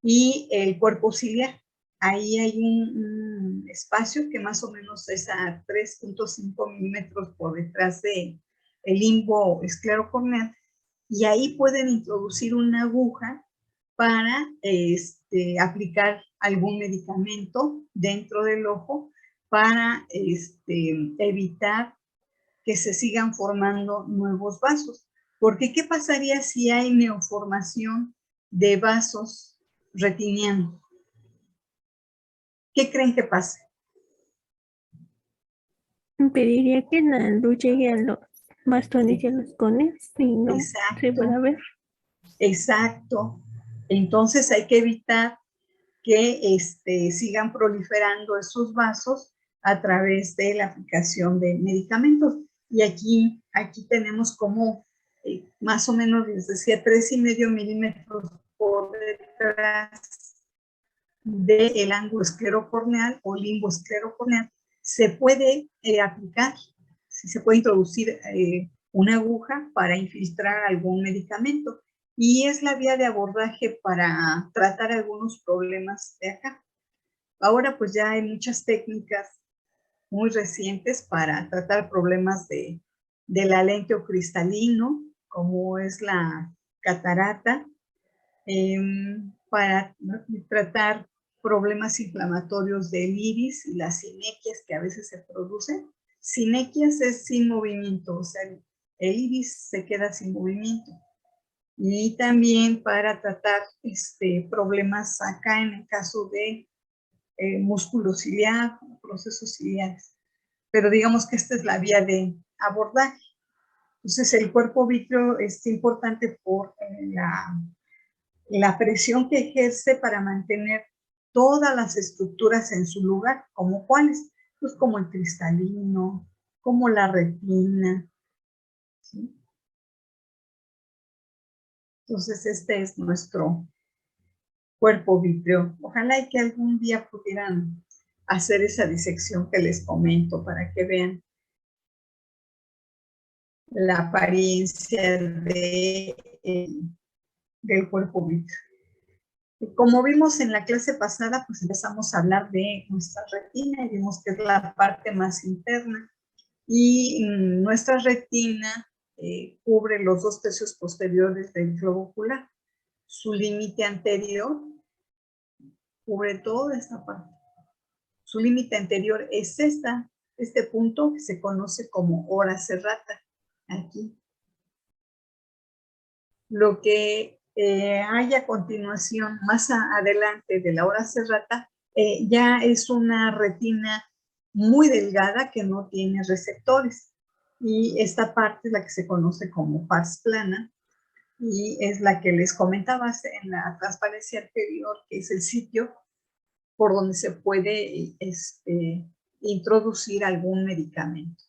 y el cuerpo ciliar. Ahí hay un espacio que más o menos es a 3.5 milímetros por detrás de el limbo esclerocorneal, y ahí pueden introducir una aguja para aplicar algún medicamento dentro del ojo para evitar que se sigan formando nuevos vasos. Porque ¿qué pasaría si hay neoformación de vasos retinianos? ¿Qué creen que pase? Impediría que la luz llegue a los bastones y a los cones y no se Exacto, pueda ver. exacto. Entonces hay que evitar que sigan proliferando esos vasos a través de la aplicación de medicamentos. Y aquí tenemos como más o menos, les decía, 3,5 milímetros por detrás del ángulo esclerocorneal o limbo esclerocorneal. Se puede aplicar, se puede introducir una aguja para infiltrar algún medicamento, y es la vía de abordaje para tratar algunos problemas de acá. Ahora pues ya hay muchas técnicas muy recientes para tratar problemas del alentio cristalino, como es la catarata, para tratar problemas inflamatorios del iris y las sinequias que a veces se producen. Sinequias es sin movimiento, o sea, el iris se queda sin movimiento. Y también para tratar problemas acá en el caso de músculo ciliar, procesos ciliares. Pero digamos que esta es la vía de abordaje. Entonces el cuerpo vítreo es importante por la presión que ejerce para mantener todas las estructuras en su lugar, como cuáles, pues como el cristalino, como la retina, ¿sí? Entonces este es nuestro cuerpo vítreo. Ojalá y que algún día pudieran hacer esa disección que les comento para que vean la apariencia del cuerpo vítreo. Como vimos en la clase pasada, pues empezamos a hablar de nuestra retina y vimos que es la parte más interna, y nuestra retina cubre los 2 tercios posteriores del globo ocular. Su límite anterior cubre toda esta parte. Su límite anterior es este punto que se conoce como hora serrata, aquí. Lo que hay a continuación, más adelante de la hora serrata, ya es una retina muy delgada que no tiene receptores. Y esta parte es la que se conoce como pars plana, y es la que les comentaba en la transparencia anterior, que es el sitio por donde se puede introducir algún medicamento.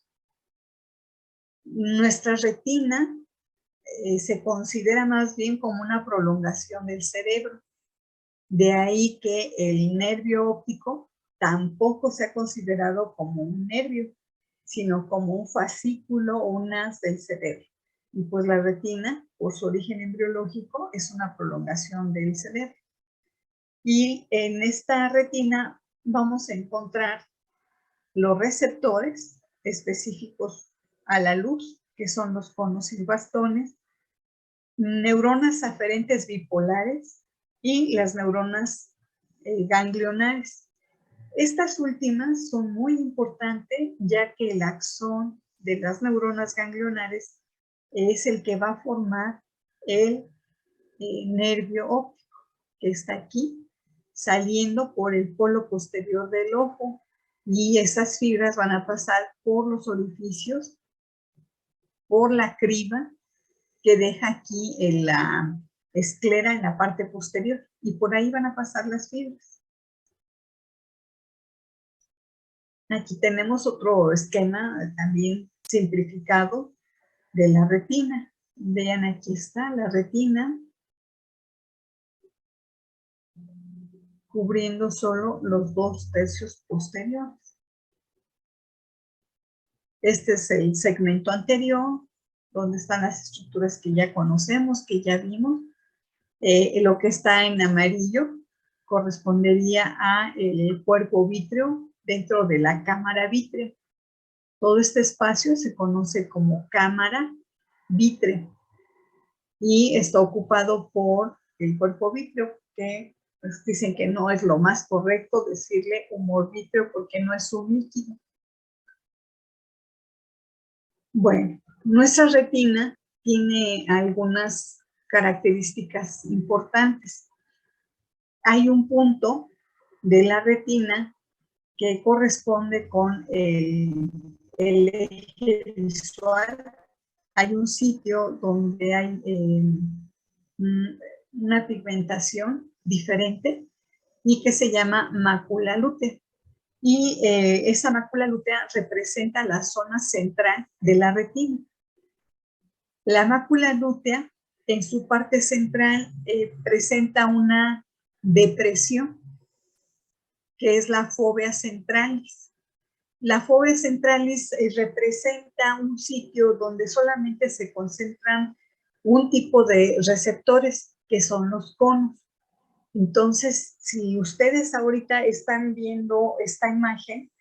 Nuestra retina se considera más bien como una prolongación del cerebro. De ahí que el nervio óptico tampoco se ha considerado como un nervio, sino como un fascículo o un haz del cerebro. Y pues la retina, por su origen embriológico, es una prolongación del cerebro. Y en esta retina vamos a encontrar los receptores específicos a la luz, que son los conos y bastones, neuronas aferentes bipolares y las neuronas ganglionares. Estas últimas son muy importantes, ya que el axón de las neuronas ganglionares es el que va a formar el nervio óptico, que está aquí, saliendo por el polo posterior del ojo, y esas fibras van a pasar por los orificios, por la criba que deja aquí en la esclera en la parte posterior, y por ahí van a pasar las fibras. Aquí tenemos otro esquema también simplificado de la retina. Vean, aquí está la retina cubriendo solo los 2 tercios posteriores. Este es el segmento anterior, donde están las estructuras que ya conocemos, que ya vimos. Lo que está en amarillo correspondería a el cuerpo vítreo dentro de la cámara vítrea. Todo este espacio se conoce como cámara vítrea y está ocupado por el cuerpo vítreo, que pues, dicen que no es lo más correcto decirle humor vítreo porque no es un líquido. Bueno, nuestra retina tiene algunas características importantes. Hay un punto de la retina que corresponde con el eje visual. Hay un sitio donde hay una pigmentación diferente y que se llama mácula lútea. Y esa mácula lútea representa la zona central de la retina. La mácula lútea en su parte central presenta una depresión, que es la fóvea centralis. La fóvea centralis representa un sitio donde solamente se concentran un tipo de receptores, que son los conos. Entonces, si ustedes ahorita están viendo esta imagen,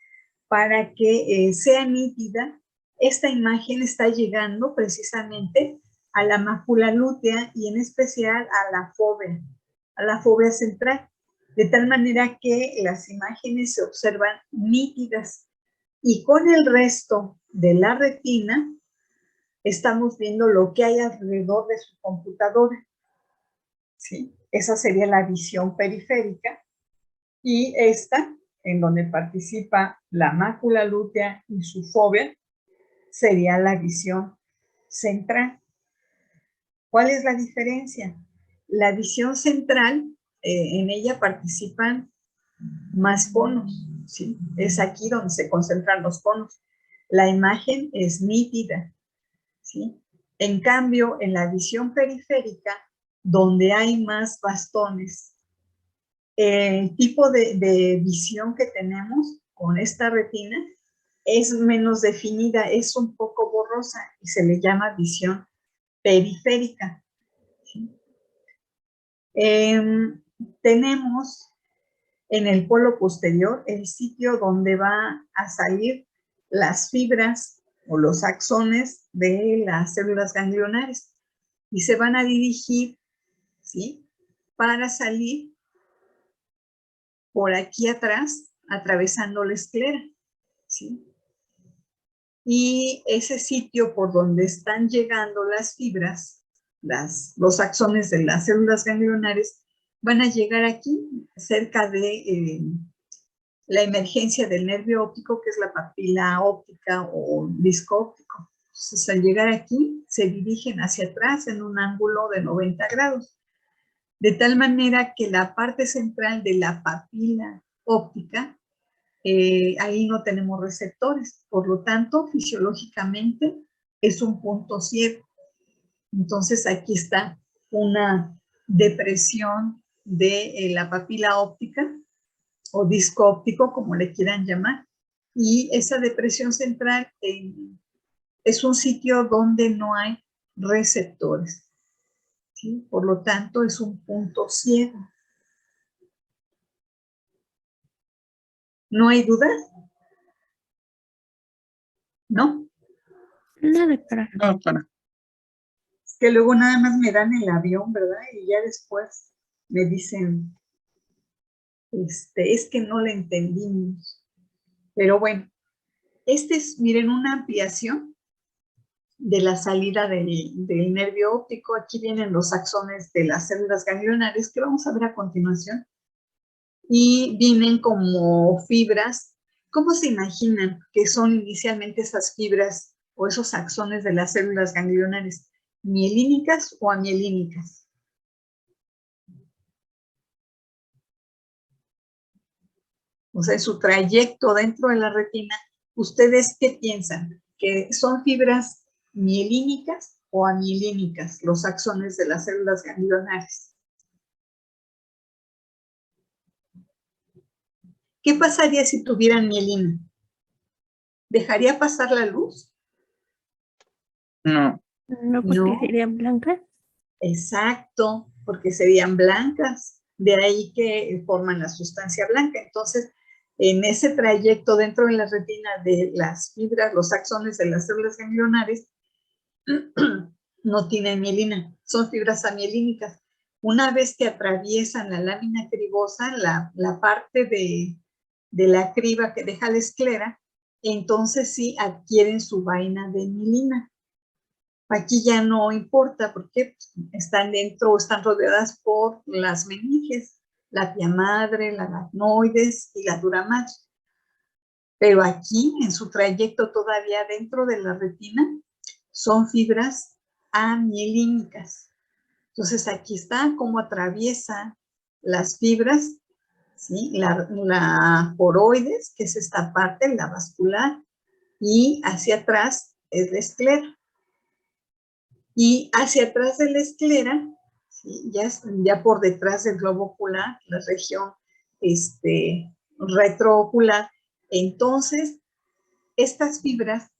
para que sea nítida, esta imagen está llegando precisamente a la mácula lútea y en especial a la fóvea central, de tal manera que las imágenes se observan nítidas. Y con el resto de la retina, estamos viendo lo que hay alrededor de su computadora. ¿Sí? Esa sería la visión periférica. Y esta, en donde participa la mácula lútea y su fóvea, sería la visión central. ¿Cuál es la diferencia? La visión central, en ella participan más conos, ¿sí? Es aquí donde se concentran los conos. La imagen es nítida, ¿sí? En cambio, en la visión periférica, donde hay más bastones, el tipo de visión que tenemos con esta retina es menos definida, es un poco borrosa y se le llama visión periférica. ¿Sí? Tenemos en el polo posterior el sitio donde va a salir las fibras o los axones de las células ganglionares y se van a dirigir, ¿sí?, para salir por aquí atrás, atravesando la esclera, ¿sí? Y ese sitio por donde están llegando las fibras, los axones de las células ganglionares, van a llegar aquí, cerca de la emergencia del nervio óptico, que es la papila óptica o disco óptico. Entonces, al llegar aquí, se dirigen hacia atrás en un ángulo de 90 grados. De tal manera que la parte central de la papila óptica, ahí no tenemos receptores. Por lo tanto, fisiológicamente es un punto ciego. Entonces, aquí está una depresión de la papila óptica o disco óptico, como le quieran llamar. Y esa depresión central es un sitio donde no hay receptores, ¿sí? Por lo tanto, es un punto ciego. ¿No hay duda? ¿No? Nada, para. No, para. Es que luego nada más me dan el avión, ¿verdad? Y ya después me dicen, es que no le entendimos. Pero bueno, este es, miren, una ampliación de la salida del nervio óptico. Aquí vienen los axones de las células ganglionares que vamos a ver a continuación. Y vienen como fibras. ¿Cómo se imaginan que son inicialmente esas fibras o esos axones de las células ganglionares? ¿Mielínicas o amielínicas? O sea, su trayecto dentro de la retina, ¿ustedes qué piensan? ¿Que son fibras mielínicas o amielínicas, los axones de las células ganglionares? ¿Qué pasaría si tuvieran mielina? ¿Dejaría pasar la luz? No. No, porque No, serían blancas. exacto, porque serían blancas, de ahí que forman la sustancia blanca. Entonces, en ese trayecto dentro de la retina de las fibras, los axones de las células ganglionares, no tienen mielina, son fibras amielínicas. Una vez que atraviesan la lámina cribosa, la parte de la criba que deja la esclera, entonces sí adquieren su vaina de mielina. Aquí ya no importa porque están dentro, están rodeadas por las meninges, la pia madre, la aracnoides y la dura madre. Pero aquí, en su trayecto todavía dentro de la retina, son fibras amielínicas. Entonces aquí está cómo atraviesa las fibras, ¿sí? La poroides, que es esta parte, la vascular, y hacia atrás es la esclera. Y hacia atrás de la esclera, ¿sí? Ya por detrás del globo ocular, la región retroocular, entonces estas fibras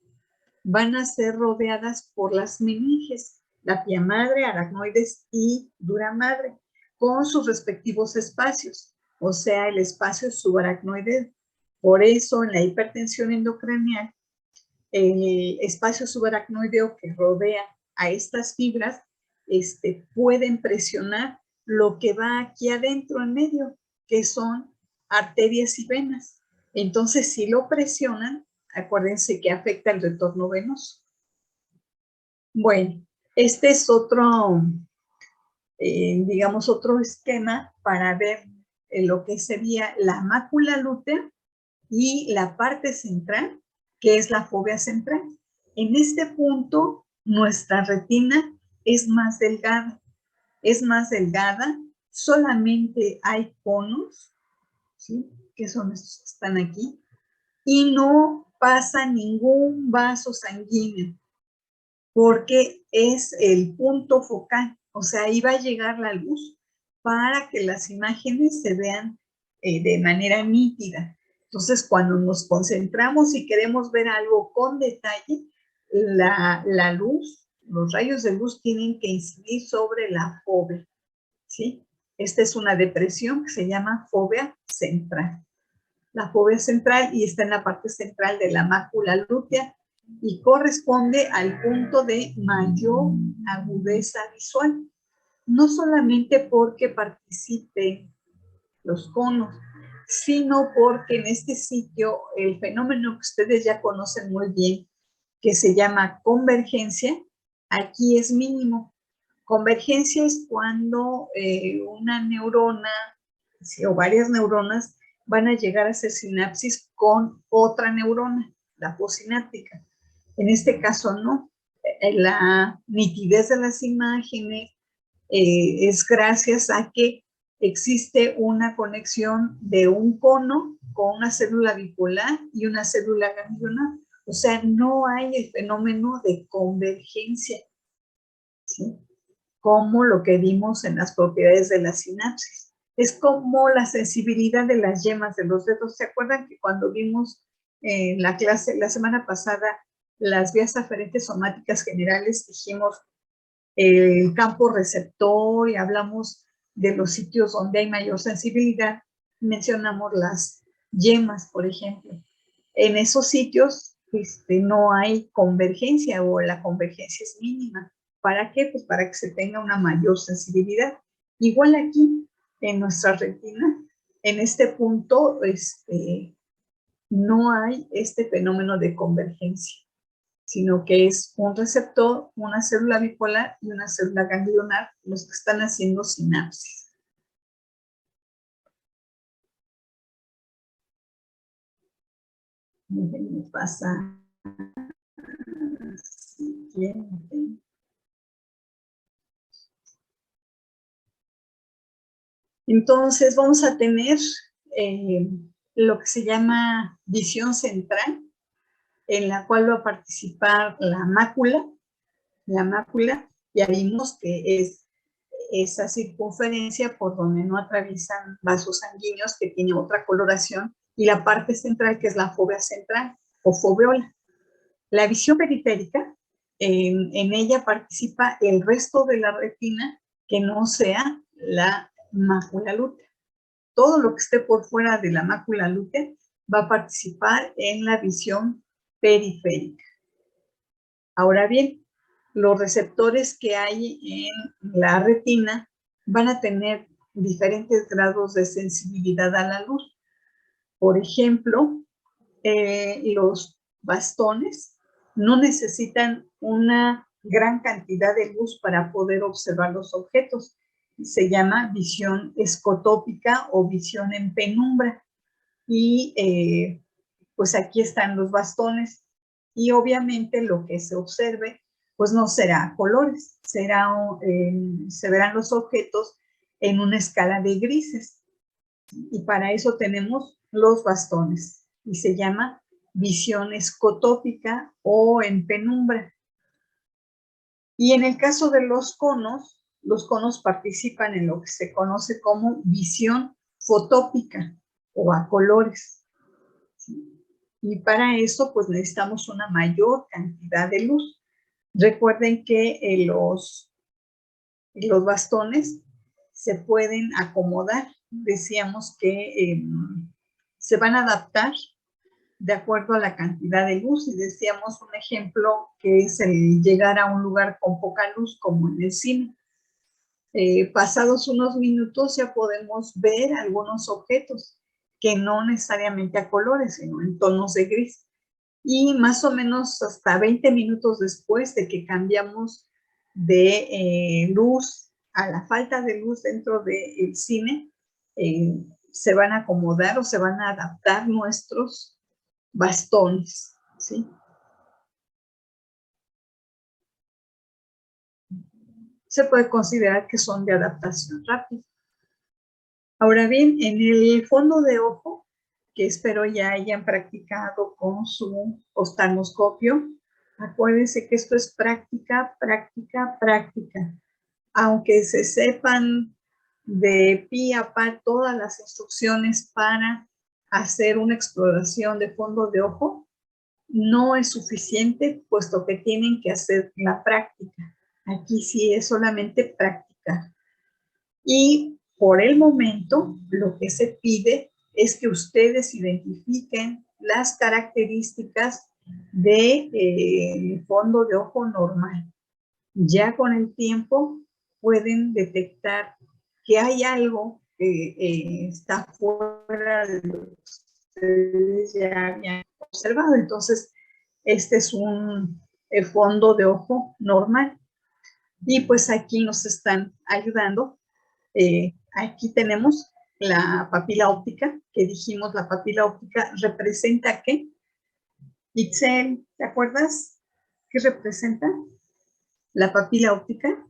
van a ser rodeadas por las meninges, la pia madre, aracnoides y dura madre, con sus respectivos espacios, o sea, el espacio subaracnoide. Por eso, en la hipertensión endocranial, el espacio subaracnoideo que rodea a estas fibras pueden presionar lo que va aquí adentro en medio, que son arterias y venas. Entonces, si lo presionan, acuérdense que afecta el retorno venoso. Bueno, este es otro, digamos, otro esquema para ver lo que sería la mácula lútea y la parte central, que es la fóvea central. En este punto, nuestra retina es más delgada. Es más delgada, solamente hay conos, ¿sí? Que son estos que están aquí, y no pasa ningún vaso sanguíneo, porque es el punto focal, o sea, ahí va a llegar la luz para que las imágenes se vean de manera nítida. Entonces, cuando nos concentramos y queremos ver algo con detalle, la luz, los rayos de luz tienen que incidir sobre la fóvea, ¿sí? Esta es una depresión que se llama fóvea central. La fóvea central, y está en la parte central de la mácula lútea, y corresponde al punto de mayor agudeza visual, no solamente porque participen los conos, sino porque en este sitio el fenómeno que ustedes ya conocen muy bien, que se llama convergencia, aquí es mínimo. Convergencia es cuando una neurona, ¿sí? O varias neuronas van a llegar a hacer sinapsis con otra neurona, la postsináptica. En este caso no. La nitidez de las imágenes es gracias a que existe una conexión de un cono con una célula bipolar y una célula ganglionar. O sea, no hay el fenómeno de convergencia, ¿sí? Como lo que vimos en las propiedades de la sinapsis. Es como la sensibilidad de las yemas de los dedos. ¿Se acuerdan que cuando vimos en la clase, la semana pasada, las vías aferentes somáticas generales, dijimos el campo receptor y hablamos de los sitios donde hay mayor sensibilidad? Mencionamos las yemas, por ejemplo. En esos sitios no hay convergencia o la convergencia es mínima. ¿Para qué? Pues para que se tenga una mayor sensibilidad. Igual aquí, en nuestra retina, en este punto, no hay este fenómeno de convergencia, sino que es un receptor, una célula bipolar y una célula ganglionar los que están haciendo sinapsis. Me pasa siguiente. Entonces vamos a tener lo que se llama visión central, en la cual va a participar la mácula. La mácula, ya vimos que es esa circunferencia por donde no atraviesan vasos sanguíneos, que tiene otra coloración, y la parte central, que es la fóvea central o foveola. La visión periférica en ella participa el resto de la retina que no sea la mácula lútea. Todo lo que esté por fuera de la mácula lútea va a participar en la visión periférica. Ahora bien, los receptores que hay en la retina van a tener diferentes grados de sensibilidad a la luz. Por ejemplo, los bastones no necesitan una gran cantidad de luz para poder observar los objetos. Se llama visión escotópica o visión en penumbra. Y pues aquí están los bastones. Y obviamente lo que se observe, pues no será a colores, se verán los objetos en una escala de grises. Y para eso tenemos los bastones. Y se llama visión escotópica o en penumbra. Y en el caso de los conos participan en lo que se conoce como visión fotópica o a colores. Y para eso, pues necesitamos una mayor cantidad de luz. Recuerden que los bastones se pueden acomodar. Decíamos que se van a adaptar de acuerdo a la cantidad de luz. Y decíamos un ejemplo que es el llegar a un lugar con poca luz, como en el cine. Pasados unos minutos ya podemos ver algunos objetos que no necesariamente a colores, sino en tonos de gris. Y más o menos hasta 20 minutos después de que cambiamos de luz a la falta de luz dentro del cine, se van a acomodar o se van a adaptar nuestros bastones, ¿sí? Se puede considerar que son de adaptación rápida. Ahora bien, en el fondo de ojo, que espero ya hayan practicado con su oftalmoscopio, acuérdense que esto es práctica, práctica, práctica. Aunque se sepan de pie a pa todas las instrucciones para hacer una exploración de fondo de ojo, no es suficiente, puesto que tienen que hacer la práctica. Aquí sí es solamente practicar. Y por el momento, lo que se pide es que ustedes identifiquen las características del fondo de ojo normal. Ya con el tiempo pueden detectar que hay algo que está fuera de lo que ustedes ya habían observado. Entonces, este es un fondo de ojo normal. Y pues aquí nos están ayudando. Aquí tenemos la papila óptica, que dijimos la papila óptica representa ¿qué? Itzel, ¿te acuerdas qué representa la papila óptica?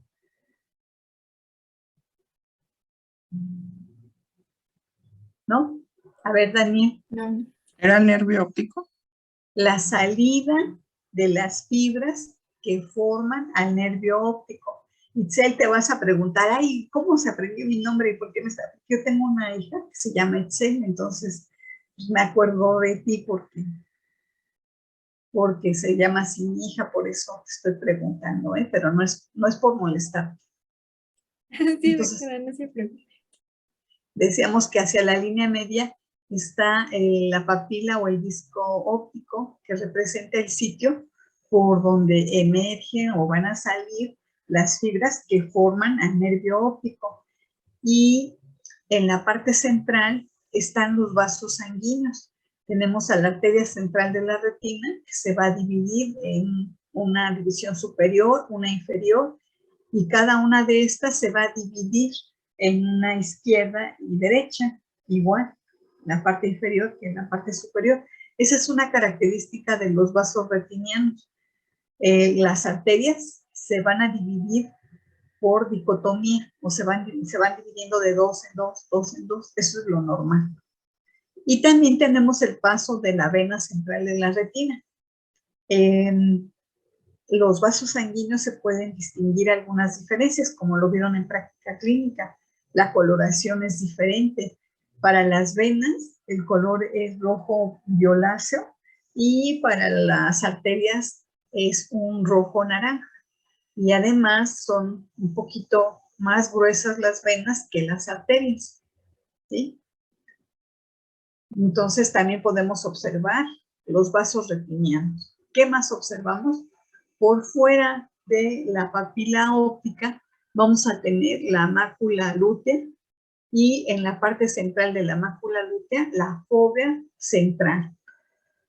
¿No? A ver, Daniel. No. ¿Era el nervio óptico? La salida de las fibras que forman al nervio óptico. Itzel, te vas a preguntar, ay, ¿cómo se aprendió mi nombre? ¿Y por qué me está? Yo tengo una hija que se llama Itzel, entonces pues, me acuerdo de ti porque se llama así mi hija, por eso te estoy preguntando, pero no es por molestarte. Sí, entonces, doctora, no se preocupe. Decíamos que hacia la línea media está la papila o el disco óptico, que representa el sitio por donde emergen o van a salir las fibras que forman al nervio óptico. Y en la parte central están los vasos sanguíneos. Tenemos a la arteria central de la retina, que se va a dividir en una división superior, una inferior, y cada una de estas se va a dividir en una izquierda y derecha, igual, la parte inferior que en la parte superior. Esa es una característica de los vasos retinianos. Las arterias se van a dividir por dicotomía, o se van dividiendo de dos en dos, dos en dos. Eso es lo normal. Y también tenemos el paso de la vena central de la retina. Los vasos sanguíneos se pueden distinguir algunas diferencias, como lo vieron en práctica clínica. La coloración es diferente. Para las venas, el color es rojo violáceo, y para las arterias es un rojo naranja. Y además son un poquito más gruesas las venas que las arterias, ¿sí? Entonces también podemos observar los vasos retinianos. ¿Qué más observamos? Por fuera de la papila óptica vamos a tener la mácula lútea y en la parte central de la mácula lútea la fóvea central.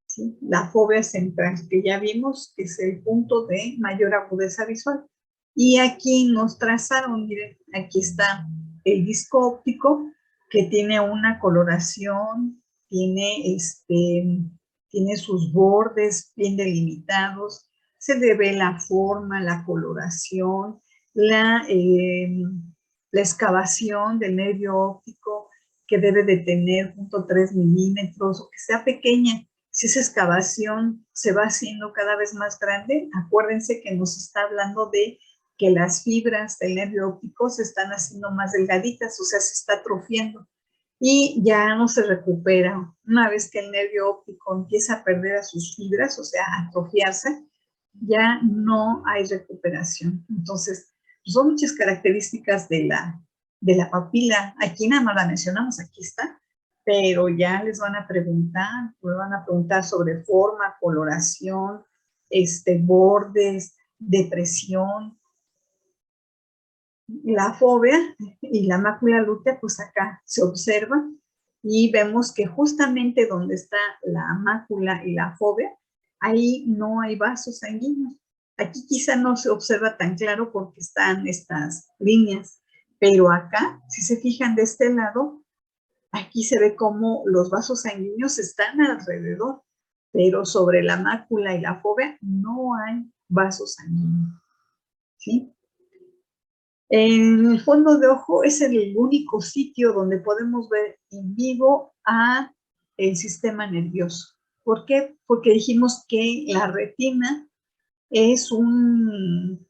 ¿Sí? La fóvea central, que ya vimos que es el punto de mayor agudeza visual. Y aquí nos trazaron, miren, aquí está el disco óptico que tiene una coloración, tiene sus bordes bien delimitados, se le ve la forma, la coloración, la excavación del nervio óptico que debe de tener 0.3 milímetros o que sea pequeña. Si esa excavación se va haciendo cada vez más grande, acuérdense que nos está hablando de que las fibras del nervio óptico se están haciendo más delgaditas, o sea, se está atrofiando y ya no se recupera. Una vez que el nervio óptico empieza a perder a sus fibras, o sea, a atrofiarse, ya no hay recuperación. Entonces, son muchas características de la papila. Aquí nada más la mencionamos, aquí está, pero ya les van a preguntar sobre forma, coloración, bordes, depresión. La fóvea y la mácula lútea, pues acá se observa y vemos que justamente donde está la mácula y la fóvea, ahí no hay vasos sanguíneos. Aquí quizá no se observa tan claro porque están estas líneas, pero acá, si se fijan de este lado, aquí se ve cómo los vasos sanguíneos están alrededor, pero sobre la mácula y la fóvea no hay vasos sanguíneos, ¿sí? En el fondo de ojo es el único sitio donde podemos ver en vivo a el sistema nervioso. ¿Por qué? Porque dijimos que la retina es una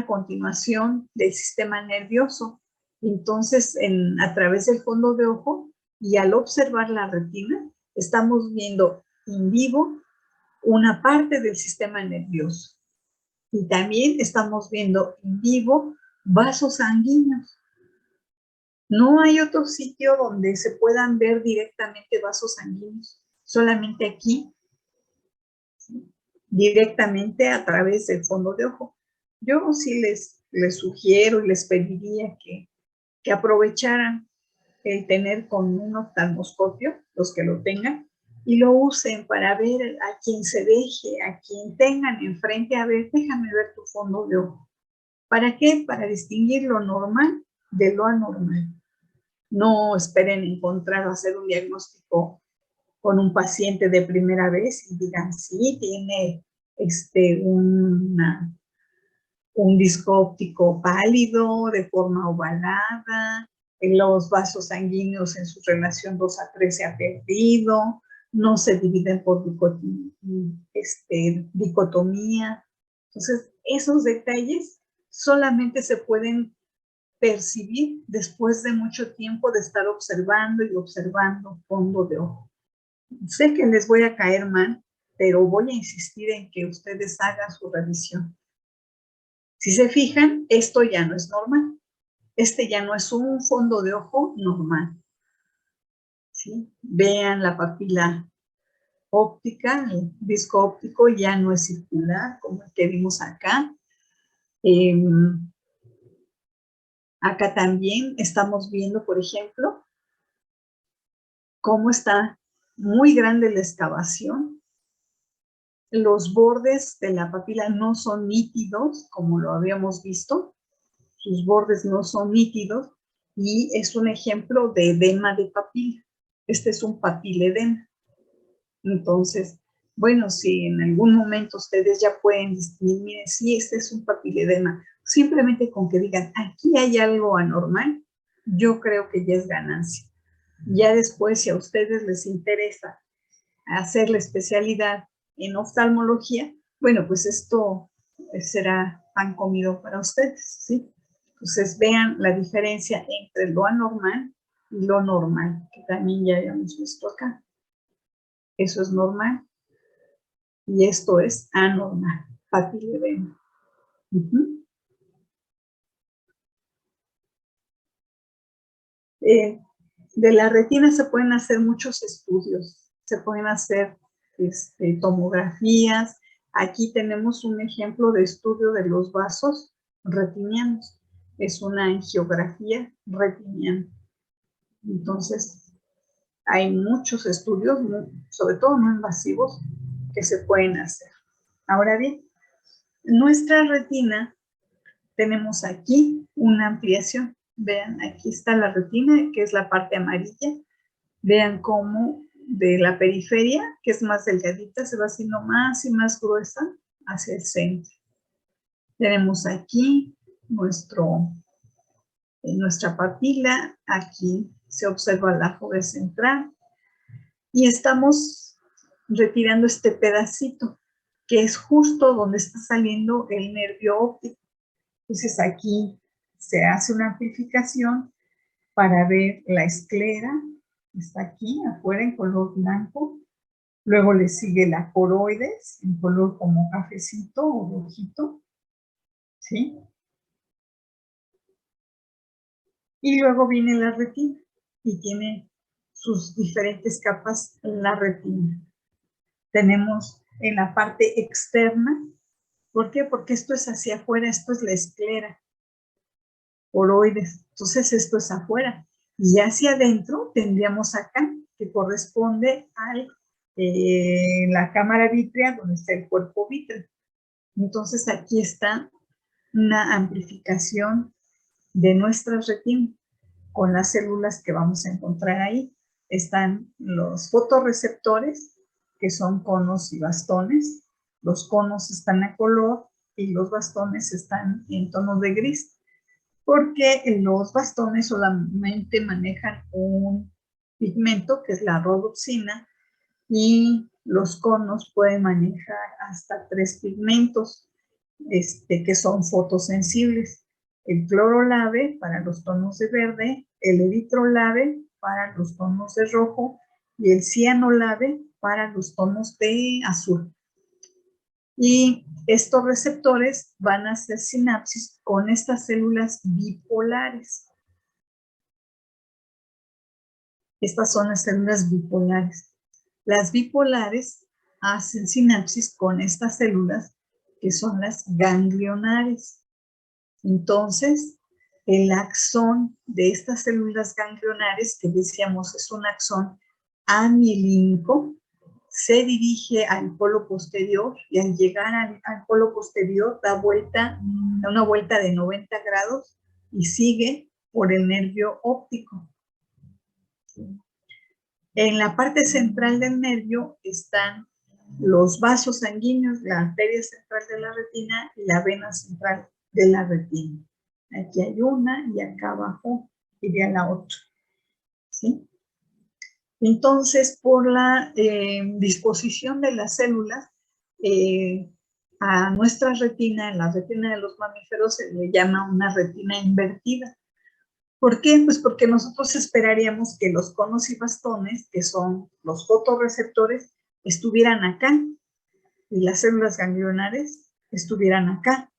continuación del sistema nervioso. Entonces, a través del fondo de ojo y al observar la retina, estamos viendo en vivo una parte del sistema nervioso. Y también estamos viendo en vivo vasos sanguíneos. No hay otro sitio donde se puedan ver directamente vasos sanguíneos, solamente aquí, ¿sí? Directamente a través del fondo de ojo. Yo sí les sugiero y les pediría que aprovecharan el tener con un oftalmoscopio, los que lo tengan, y lo usen para ver a quien se deje, a quien tengan enfrente, a ver, déjame ver tu fondo de ojo. ¿Para qué? Para distinguir lo normal de lo anormal. No esperen encontrar o hacer un diagnóstico con un paciente de primera vez y digan, sí, tiene un disco óptico pálido, de forma ovalada, los vasos sanguíneos en su relación 2:3 se ha perdido, no se dividen por dicotomía. Entonces, esos detalles solamente se pueden percibir después de mucho tiempo de estar observando y observando fondo de ojo. Sé que les voy a caer mal, pero voy a insistir en que ustedes hagan su revisión. Si se fijan, esto ya no es normal. Este ya no es un fondo de ojo normal, ¿sí? Vean la papila óptica, el disco óptico ya no es circular, como el que vimos acá. Acá también estamos viendo, por ejemplo, cómo está muy grande la excavación. Los bordes de la papila no son nítidos, como lo habíamos visto. Sus bordes no son nítidos y es un ejemplo de edema de papila. Este es un papiledema. Entonces, bueno, si en algún momento ustedes ya pueden distinguir, miren, sí, este es un papiledema, simplemente con que digan, aquí hay algo anormal, yo creo que ya es ganancia. Ya después, si a ustedes les interesa hacer la especialidad en oftalmología, bueno, pues esto será pan comido para ustedes, ¿sí? Entonces vean la diferencia entre lo anormal y lo normal, que también ya habíamos visto acá. Eso es normal. y esto es anormal, papilledema. De la retina se pueden hacer muchos estudios, se pueden hacer tomografías. Aquí tenemos un ejemplo de estudio de los vasos retinianos. Es una angiografía retiniana. Entonces, hay muchos estudios, sobre todo no invasivos, que se pueden hacer. Ahora bien, nuestra retina, tenemos aquí una ampliación. Vean, aquí está la retina, que es la parte amarilla. Vean cómo de la periferia, que es más delgadita, se va haciendo más y más gruesa hacia el centro. Tenemos aquí nuestra papila, aquí se observa la foga central y estamos retirando este pedacito, que es justo donde está saliendo el nervio óptico. Entonces aquí se hace una amplificación para ver la esclera, está aquí afuera en color blanco. Luego le sigue la coroides en color como cafecito o rojito, ¿sí? Y luego viene la retina y tiene sus diferentes capas la retina. Tenemos en la parte externa, ¿por qué? Porque esto es hacia afuera, esto es la esclera, coroides, entonces esto es afuera. Y hacia adentro tendríamos acá, que corresponde a la cámara vítrea donde está el cuerpo vítreo. Entonces aquí está una amplificación de nuestra retina con las células que vamos a encontrar ahí. Están los fotorreceptores, que son conos y bastones. Los conos están a color y los bastones están en tono de gris, porque los bastones solamente manejan un pigmento, que es la rodopsina, y los conos pueden manejar hasta 3 pigmentos, que son fotosensibles. El clorolave para los tonos de verde, el eritrolave para los tonos de rojo y el cianolave para los tonos de azul. Y estos receptores van a hacer sinapsis con estas células bipolares. Estas son las células bipolares. Las bipolares hacen sinapsis con estas células que son las ganglionares. Entonces, el axón de estas células ganglionares, que decíamos es un axón amilínico, se dirige al polo posterior y al llegar al polo posterior da una vuelta de 90 grados y sigue por el nervio óptico. En la parte central del nervio están los vasos sanguíneos, la arteria central de la retina y la vena central de la retina. Aquí hay una y acá abajo iría la otra, ¿sí? Entonces, por la disposición de las células, a nuestra retina, en la retina de los mamíferos, se le llama una retina invertida. ¿Por qué? Pues porque nosotros esperaríamos que los conos y bastones, que son los fotorreceptores, estuvieran acá y las células ganglionares estuvieran acá.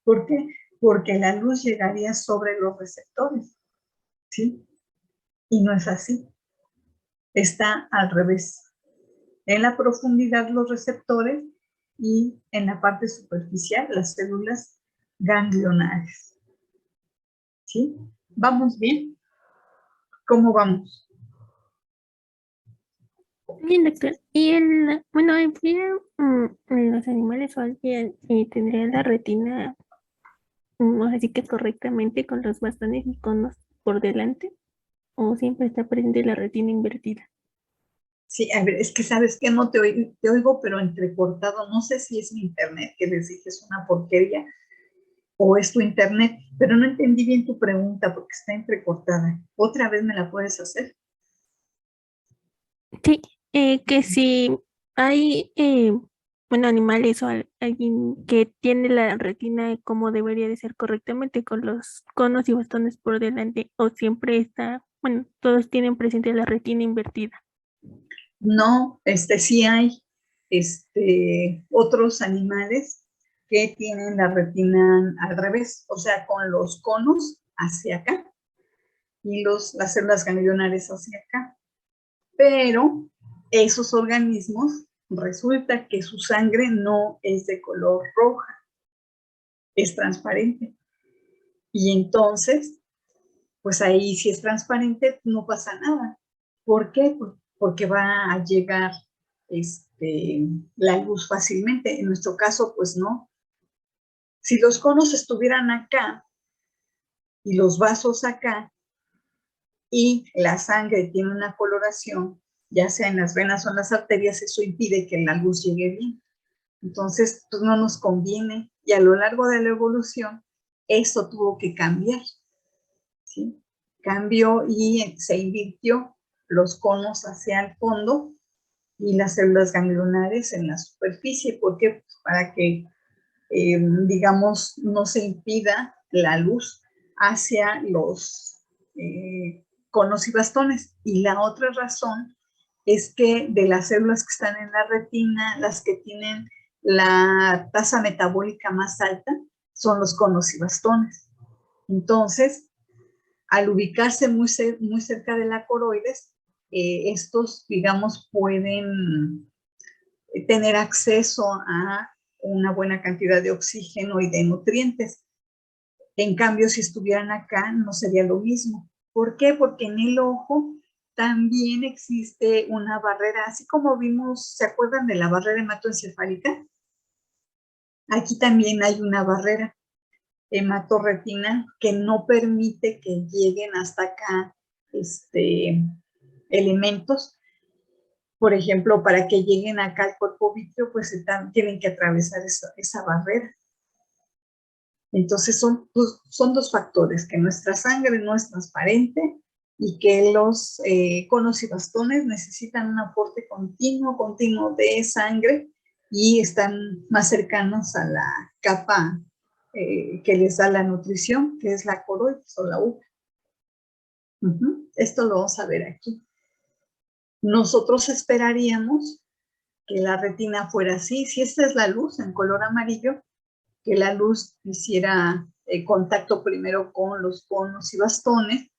¿Por qué? Porque la luz llegaría sobre los receptores, ¿sí? Y no es así. Está al revés. En la profundidad los receptores y en la parte superficial las células ganglionares. ¿Sí? ¿Vamos bien? ¿Cómo vamos? Bien, doctor. Y bueno, los animales o alguien tendría la retina, así que correctamente con los bastones y conos por delante, o siempre está presente la retina invertida. Sí, a ver, es que sabes que no te oigo, pero entrecortado. No sé si es mi internet, que les dije es una porquería, o es tu internet, pero no entendí bien tu pregunta porque está entrecortada. ¿Otra vez me la puedes hacer? Sí, que si hay, bueno, animales o alguien que tiene la retina como debería de ser correctamente con los conos y bastones por delante, o siempre está, bueno, todos tienen presente la retina invertida. No, sí hay. otros animales que tienen la retina al revés, o sea, con los conos hacia acá y las células ganglionares hacia acá. Pero esos organismos, resulta que su sangre no es de color roja, es transparente. Y entonces, pues ahí si es transparente no pasa nada. ¿Por qué? Porque va a llegar la luz fácilmente. En nuestro caso, pues no. Si los conos estuvieran acá y los vasos acá y la sangre tiene una coloración, ya sea en las venas o en las arterias, eso impide que la luz llegue bien. Entonces, pues no nos conviene. Y a lo largo de la evolución, eso tuvo que cambiar, ¿sí? Cambió y se invirtió los conos hacia el fondo y las células ganglionares en la superficie. ¿Por qué? Pues para que, digamos, no se impida la luz hacia los conos y bastones. Y la otra razón es que de las células que están en la retina, las que tienen la tasa metabólica más alta son los conos y bastones. Entonces, al ubicarse muy cerca de la coroides, estos, digamos, pueden tener acceso a una buena cantidad de oxígeno y de nutrientes. En cambio, si estuvieran acá, no sería lo mismo. ¿Por qué? Porque en el ojo también existe una barrera, así como vimos, ¿se acuerdan de la barrera hematoencefálica? Aquí también hay una barrera hematorretinal que no permite que lleguen hasta acá elementos. Por ejemplo, para que lleguen acá al cuerpo vítreo, pues tienen que atravesar esa barrera. Entonces son dos factores, que nuestra sangre no es transparente y que los conos y bastones necesitan un aporte continuo de sangre y están más cercanos a la capa que les da la nutrición, que es la coroides o la uva. Esto lo vamos a ver aquí. Nosotros esperaríamos que la retina fuera así. Si esta es la luz en color amarillo, que la luz hiciera contacto primero con los conos y bastones,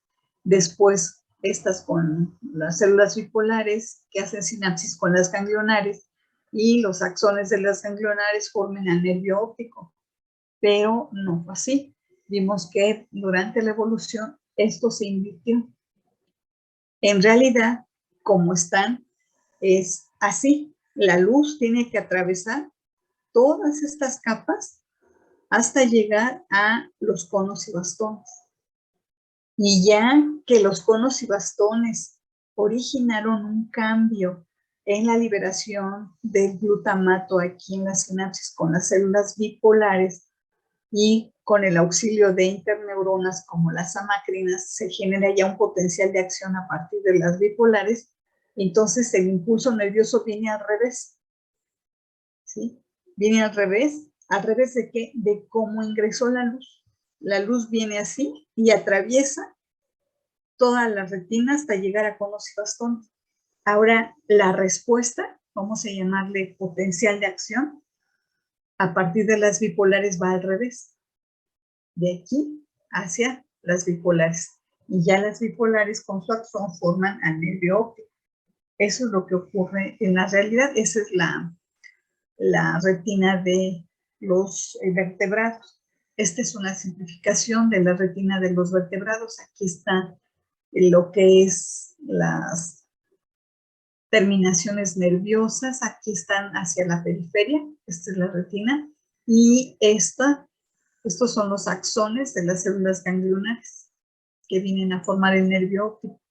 después estas con las células bipolares que hacen sinapsis con las ganglionares y los axones de las ganglionares formen el nervio óptico. Pero no fue así. Vimos que durante la evolución esto se invirtió. En realidad, como están, es así. La luz tiene que atravesar todas estas capas hasta llegar a los conos y bastones. Y ya que los conos y bastones originaron un cambio en la liberación del glutamato aquí en la sinapsis con las células bipolares y con el auxilio de interneuronas como las amacrinas, se genera ya un potencial de acción a partir de las bipolares. Entonces el impulso nervioso viene al revés, ¿sí? Viene al revés de qué, de cómo ingresó la luz. La luz viene así y atraviesa toda la retina hasta llegar a conos y bastones. Ahora la respuesta, vamos a llamarle potencial de acción, a partir de las bipolares va al revés, de aquí hacia las bipolares. Y ya las bipolares con su axón forman al nervio óptico. Eso es lo que ocurre en la realidad. Esa es la retina de los vertebrados. Esta es una simplificación de la retina de los vertebrados. Aquí está lo que es las terminaciones nerviosas. Aquí están hacia la periferia. Esta es la retina. Y estos son los axones de las células ganglionares que vienen a formar el nervio óptico.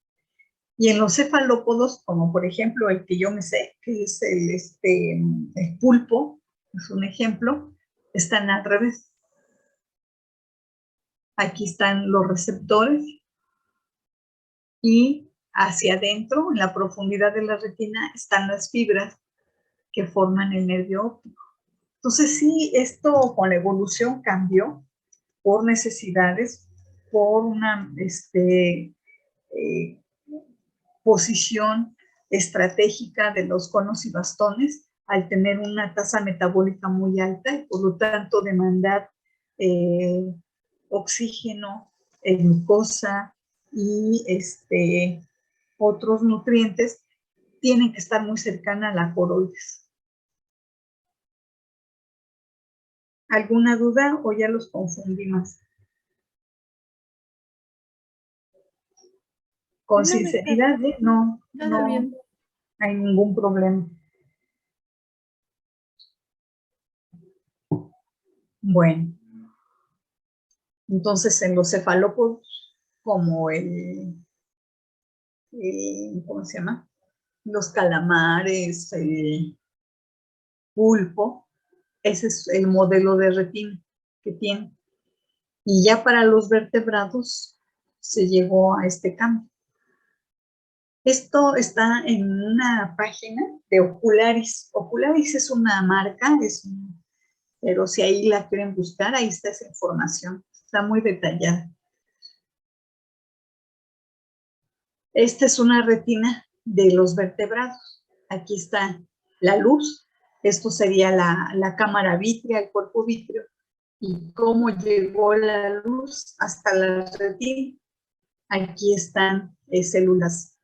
Y en los cefalópodos, como por ejemplo el que yo me sé, que es el pulpo, es un ejemplo, están al revés. Aquí están los receptores y hacia adentro, en la profundidad de la retina, están las fibras que forman el nervio óptico. Entonces sí, esto con la evolución cambió por necesidades, por una posición estratégica de los conos y bastones al tener una tasa metabólica muy alta y por lo tanto demandar oxígeno, glucosa y otros nutrientes, tienen que estar muy cercana a la coroides. ¿Alguna duda o ya los confundí más? Con sinceridad, no hay ningún problema. Bueno, entonces en los cefalópodos, como ¿cómo se llama? Los calamares, el pulpo, ese es el modelo de retina que tiene. Y ya para los vertebrados se llegó a este cambio. Esto está en una página de Ocularis. Ocularis es una marca, pero si ahí la quieren buscar, ahí está esa información. Está muy detallada. Esta es una retina de los vertebrados. Aquí está la luz. Esto sería la cámara vítrea, el cuerpo vítreo. Y cómo llegó la luz hasta la retina. Aquí están células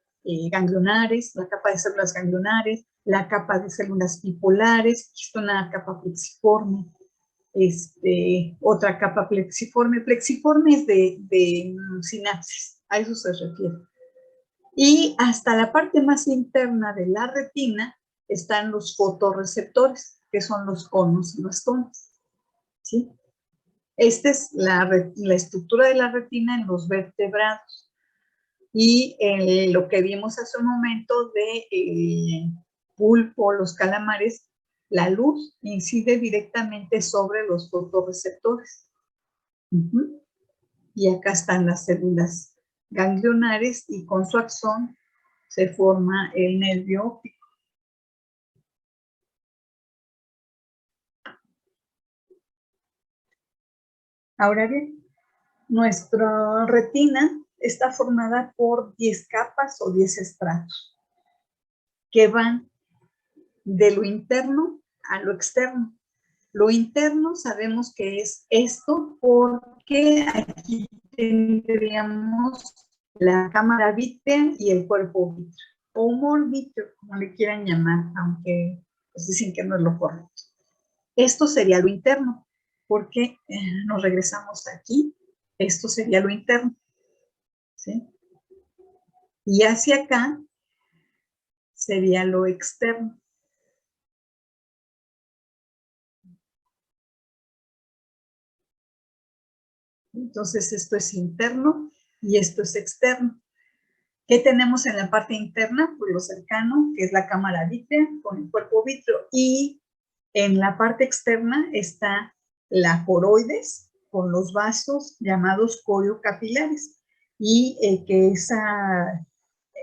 ganglionares, la capa de células ganglionares, la capa de células bipolares, una capa plexiforme, otra capa plexiforme. Plexiforme es de sinapsis, a eso se refiere. Y hasta la parte más interna de la retina están los fotorreceptores, que son los conos y los tonos. ¿Sí? Esta es la estructura de la retina en los vertebrados. Y lo que vimos hace un momento de pulpo, los calamares, la luz incide directamente sobre los fotorreceptores. Y acá están las células ganglionares y con su axón se forma el nervio óptico. Ahora bien, nuestra retina está formada por 10 capas o 10 estratos que van de lo interno a lo externo. Lo interno sabemos que es esto porque aquí tendríamos la cámara vítrea y el cuerpo vítreo, o humor vítreo, como le quieran llamar, aunque pues dicen que no es lo correcto. Esto sería lo interno, porque nos regresamos aquí, esto sería lo interno, ¿sí? Y hacia acá sería lo externo. Entonces esto es interno y esto es externo. ¿Qué tenemos en la parte interna? Pues lo cercano, que es la cámara vítrea con el cuerpo vítreo. Y en la parte externa está la coroides con los vasos llamados coriocapilares. Y que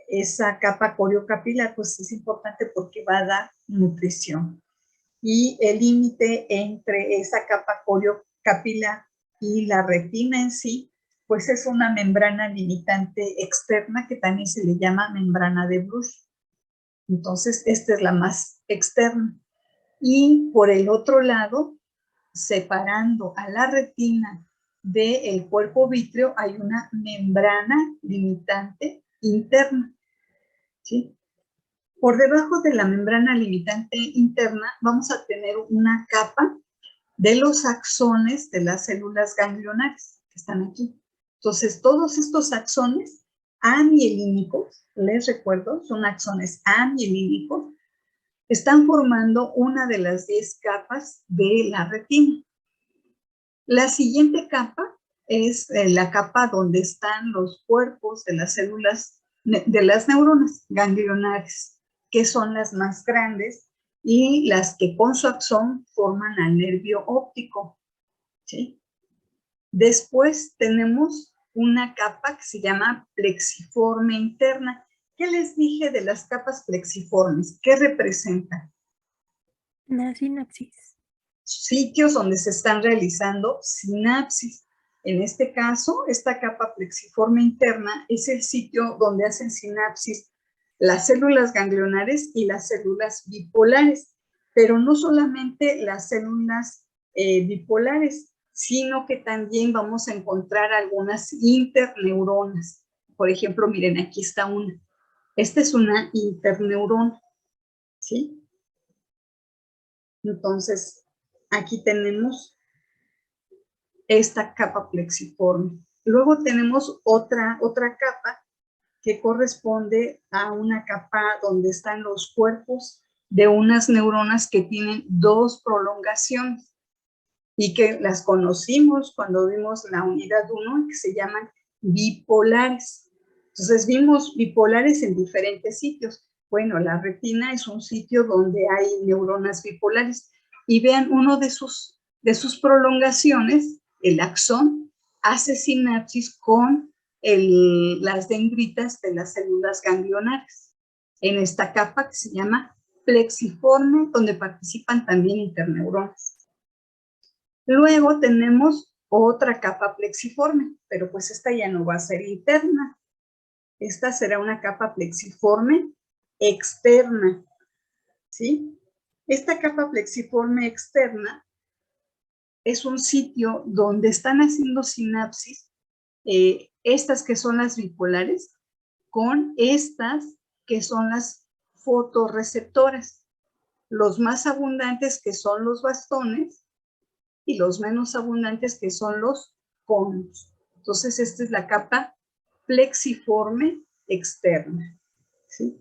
esa capa coriocapilar pues es importante porque va a dar nutrición. Y el límite entre esa capa coriocapilar y la retina en sí, pues es una membrana limitante externa que también se le llama membrana de Bruch. Entonces, esta es la más externa. Y por el otro lado, separando a la retina del cuerpo vítreo, hay una membrana limitante interna. ¿Sí? Por debajo de la membrana limitante interna vamos a tener una capa de los axones de las células ganglionares que están aquí. Entonces, todos estos axones amielínicos, les recuerdo, son axones amielínicos, están formando una de las 10 capas de la retina. La siguiente capa es la capa donde están los cuerpos de las células, de las neuronas ganglionares, que son las más grandes y las que con su axón forman al nervio óptico. ¿Sí? Después tenemos una capa que se llama plexiforme interna. ¿Qué les dije de las capas plexiformes? ¿Qué representan? La sinapsis. Sitios donde se están realizando sinapsis. En este caso, esta capa plexiforme interna es el sitio donde hacen sinapsis las células ganglionares y las células bipolares. pero no solamente las células bipolares, sino que también vamos a encontrar algunas interneuronas. Por ejemplo, miren, aquí está una. Esta es una interneurona, ¿sí? Entonces, aquí tenemos esta capa plexiforme. Luego tenemos otra capa que corresponde a una capa donde están los cuerpos de unas neuronas que tienen dos prolongaciones y que las conocimos cuando vimos la unidad 1, que se llaman bipolares. Entonces vimos bipolares en diferentes sitios. Bueno, la retina es un sitio donde hay neuronas bipolares y vean, uno de sus prolongaciones, el axón, hace sinapsis con las dendritas de las células ganglionares en esta capa que se llama plexiforme, donde participan también interneuronas. Luego tenemos otra capa plexiforme, pero pues esta ya no va a ser interna. Esta será una capa plexiforme externa, ¿sí? Esta capa plexiforme externa es un sitio donde están haciendo sinapsis estas que son las bipolares con estas que son las fotorreceptoras. Los más abundantes que son los bastones y los menos abundantes que son los conos. Entonces, esta es la capa plexiforme externa, ¿sí?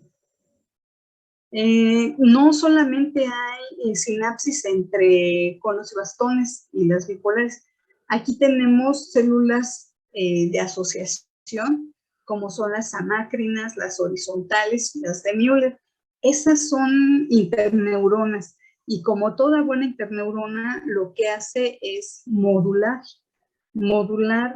No solamente hay sinapsis entre conos y bastones y las bipolares. Aquí tenemos células de asociación, como son las amácrinas, las horizontales y las de Müller. Esas son interneuronas y como toda buena interneurona, lo que hace es modular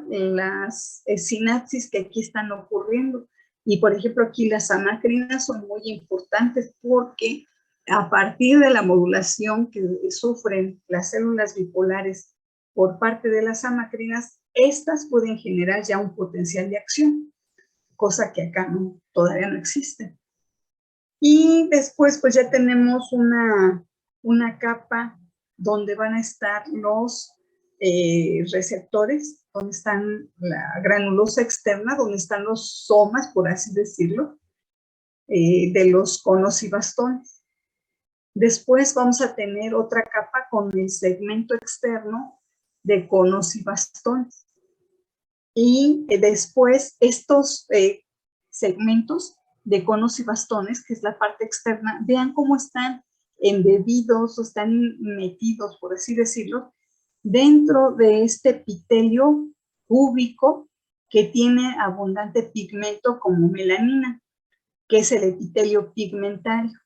las sinapsis que aquí están ocurriendo. Y por ejemplo, aquí las amácrinas son muy importantes porque a partir de la modulación que sufren las células bipolares por parte de las amácrinas, estas pueden generar ya un potencial de acción, cosa que acá todavía no existe. Y después pues ya tenemos una capa donde van a estar los receptores, donde están la granulosa externa, donde están los somas, por así decirlo, de los conos y bastones. Después vamos a tener otra capa con el segmento externo de conos y bastones. Y después estos segmentos de conos y bastones, que es la parte externa, vean cómo están embebidos o están metidos, por así decirlo, dentro de este epitelio cúbico que tiene abundante pigmento como melanina, que es el epitelio pigmentario.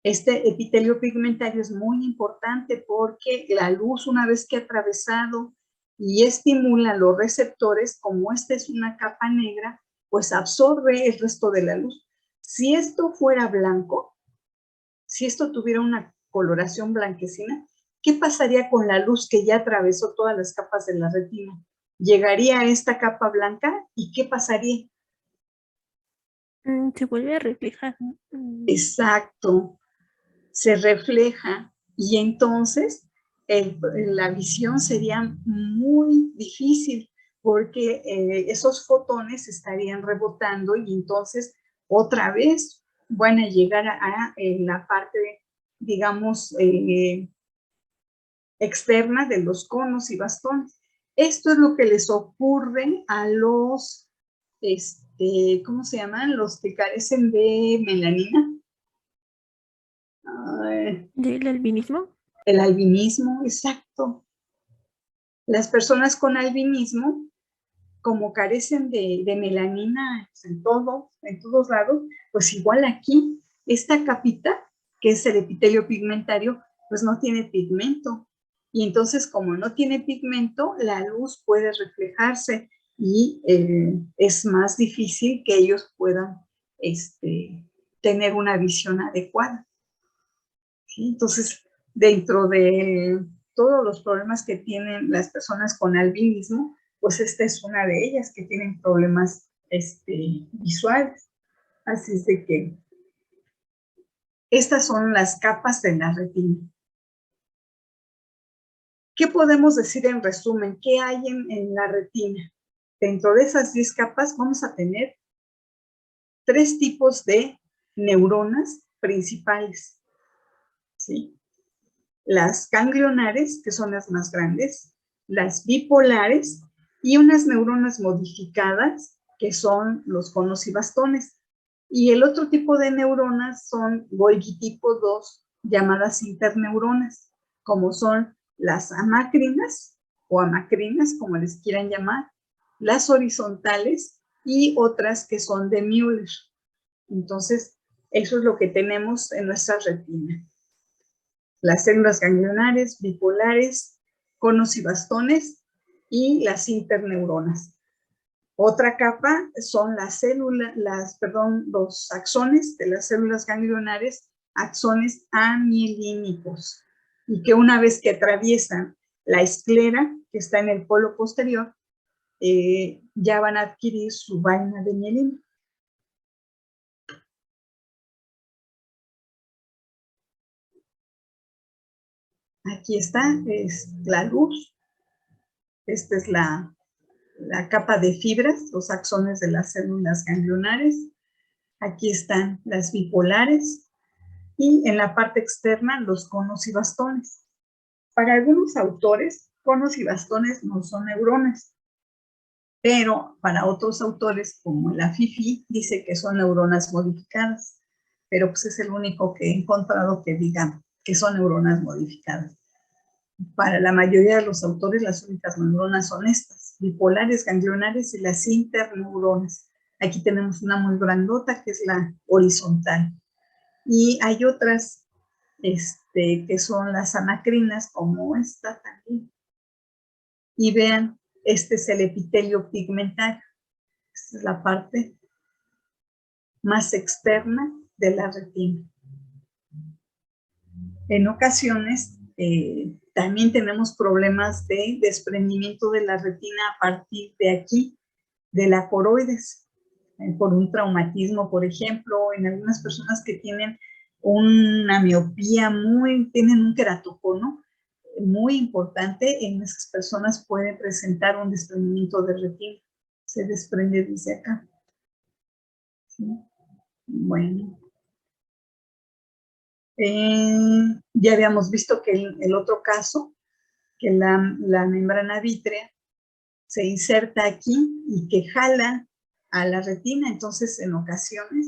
Este epitelio pigmentario es muy importante porque la luz, una vez que ha atravesado y estimula los receptores, como esta es una capa negra, pues absorbe el resto de la luz. Si esto fuera blanco, si esto tuviera una coloración blanquecina, ¿qué pasaría con la luz que ya atravesó todas las capas de la retina? Llegaría a esta capa blanca y ¿qué pasaría? Se vuelve a reflejar. Exacto, se refleja y entonces la visión sería muy difícil porque esos fotones estarían rebotando y entonces otra vez van a llegar a la parte, digamos, externa de los conos y bastones. Esto es lo que les ocurre a los, ¿cómo se llaman? Los que carecen de melanina. ¿Del albinismo? El albinismo, exacto. Las personas con albinismo, como carecen de melanina pues, en todos lados, pues igual aquí, esta capita, que es el epitelio pigmentario, pues no tiene pigmento. Y entonces, como no tiene pigmento, la luz puede reflejarse y es más difícil que ellos puedan tener una visión adecuada. ¿Sí? Entonces, dentro de todos los problemas que tienen las personas con albinismo, pues esta es una de ellas que tienen problemas visuales. Así es de que Estas son las capas de la retina. ¿Qué podemos decir en resumen? ¿Qué hay en la retina? Dentro de esas 10 capas vamos a tener 3 tipos de neuronas principales, ¿sí? Las ganglionares, que son las más grandes, las bipolares y unas neuronas modificadas, que son los conos y bastones. Y el otro tipo de neuronas son Golgi tipo 2, llamadas interneuronas, como son las amacrinas o amacrinas, como les quieran llamar, las horizontales y otras que son de Müller. Entonces, eso es lo que tenemos en nuestra retina. Las células ganglionares, bipolares, conos y bastones y las interneuronas. Otra capa son los axones de las células ganglionares, axones amielínicos, y que una vez que atraviesan la esclera, que está en el polo posterior, ya van a adquirir su vaina de mielina. Aquí está, es la luz. Esta es la capa de fibras, los axones de las células ganglionares. Aquí están las bipolares y en la parte externa los conos y bastones. Para algunos autores, conos y bastones no son neuronas, pero para otros autores, como la Fifi, dice que son neuronas modificadas, pero pues es el único que he encontrado que diga que son neuronas modificadas. Para la mayoría de los autores, las únicas neuronas son estas, bipolares, ganglionares y las interneuronas. Aquí tenemos una muy grandota, que es la horizontal. Y hay otras que son las amacrinas, como esta también. Y vean, este es el epitelio pigmentario. Esta es la parte más externa de la retina. En ocasiones, también tenemos problemas de desprendimiento de la retina a partir de aquí, de la coroides, por un traumatismo, por ejemplo, en algunas personas que tienen una miopía tienen un queratocono muy importante, en esas personas puede presentar un desprendimiento de retina, se desprende desde acá. ¿Sí? Bueno. Ya habíamos visto que el otro caso, que la membrana vítrea se inserta aquí y que jala a la retina, entonces en ocasiones,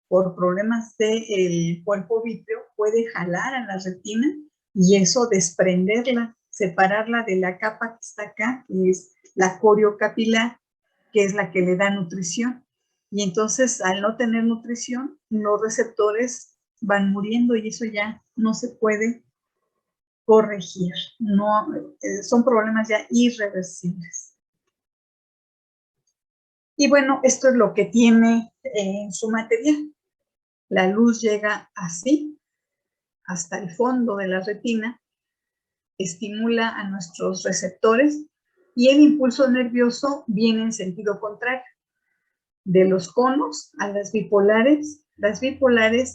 por problemas del cuerpo vítreo, puede jalar a la retina y eso desprenderla, separarla de la capa que está acá, que es la coriocapilar, que es la que le da nutrición. Y entonces, al no tener nutrición, los receptores van muriendo y eso ya no se puede corregir. No, son problemas ya irreversibles. Y bueno, esto es lo que tiene en su material. La luz llega así, hasta el fondo de la retina, estimula a nuestros receptores y el impulso nervioso viene en sentido contrario. De los conos a las bipolares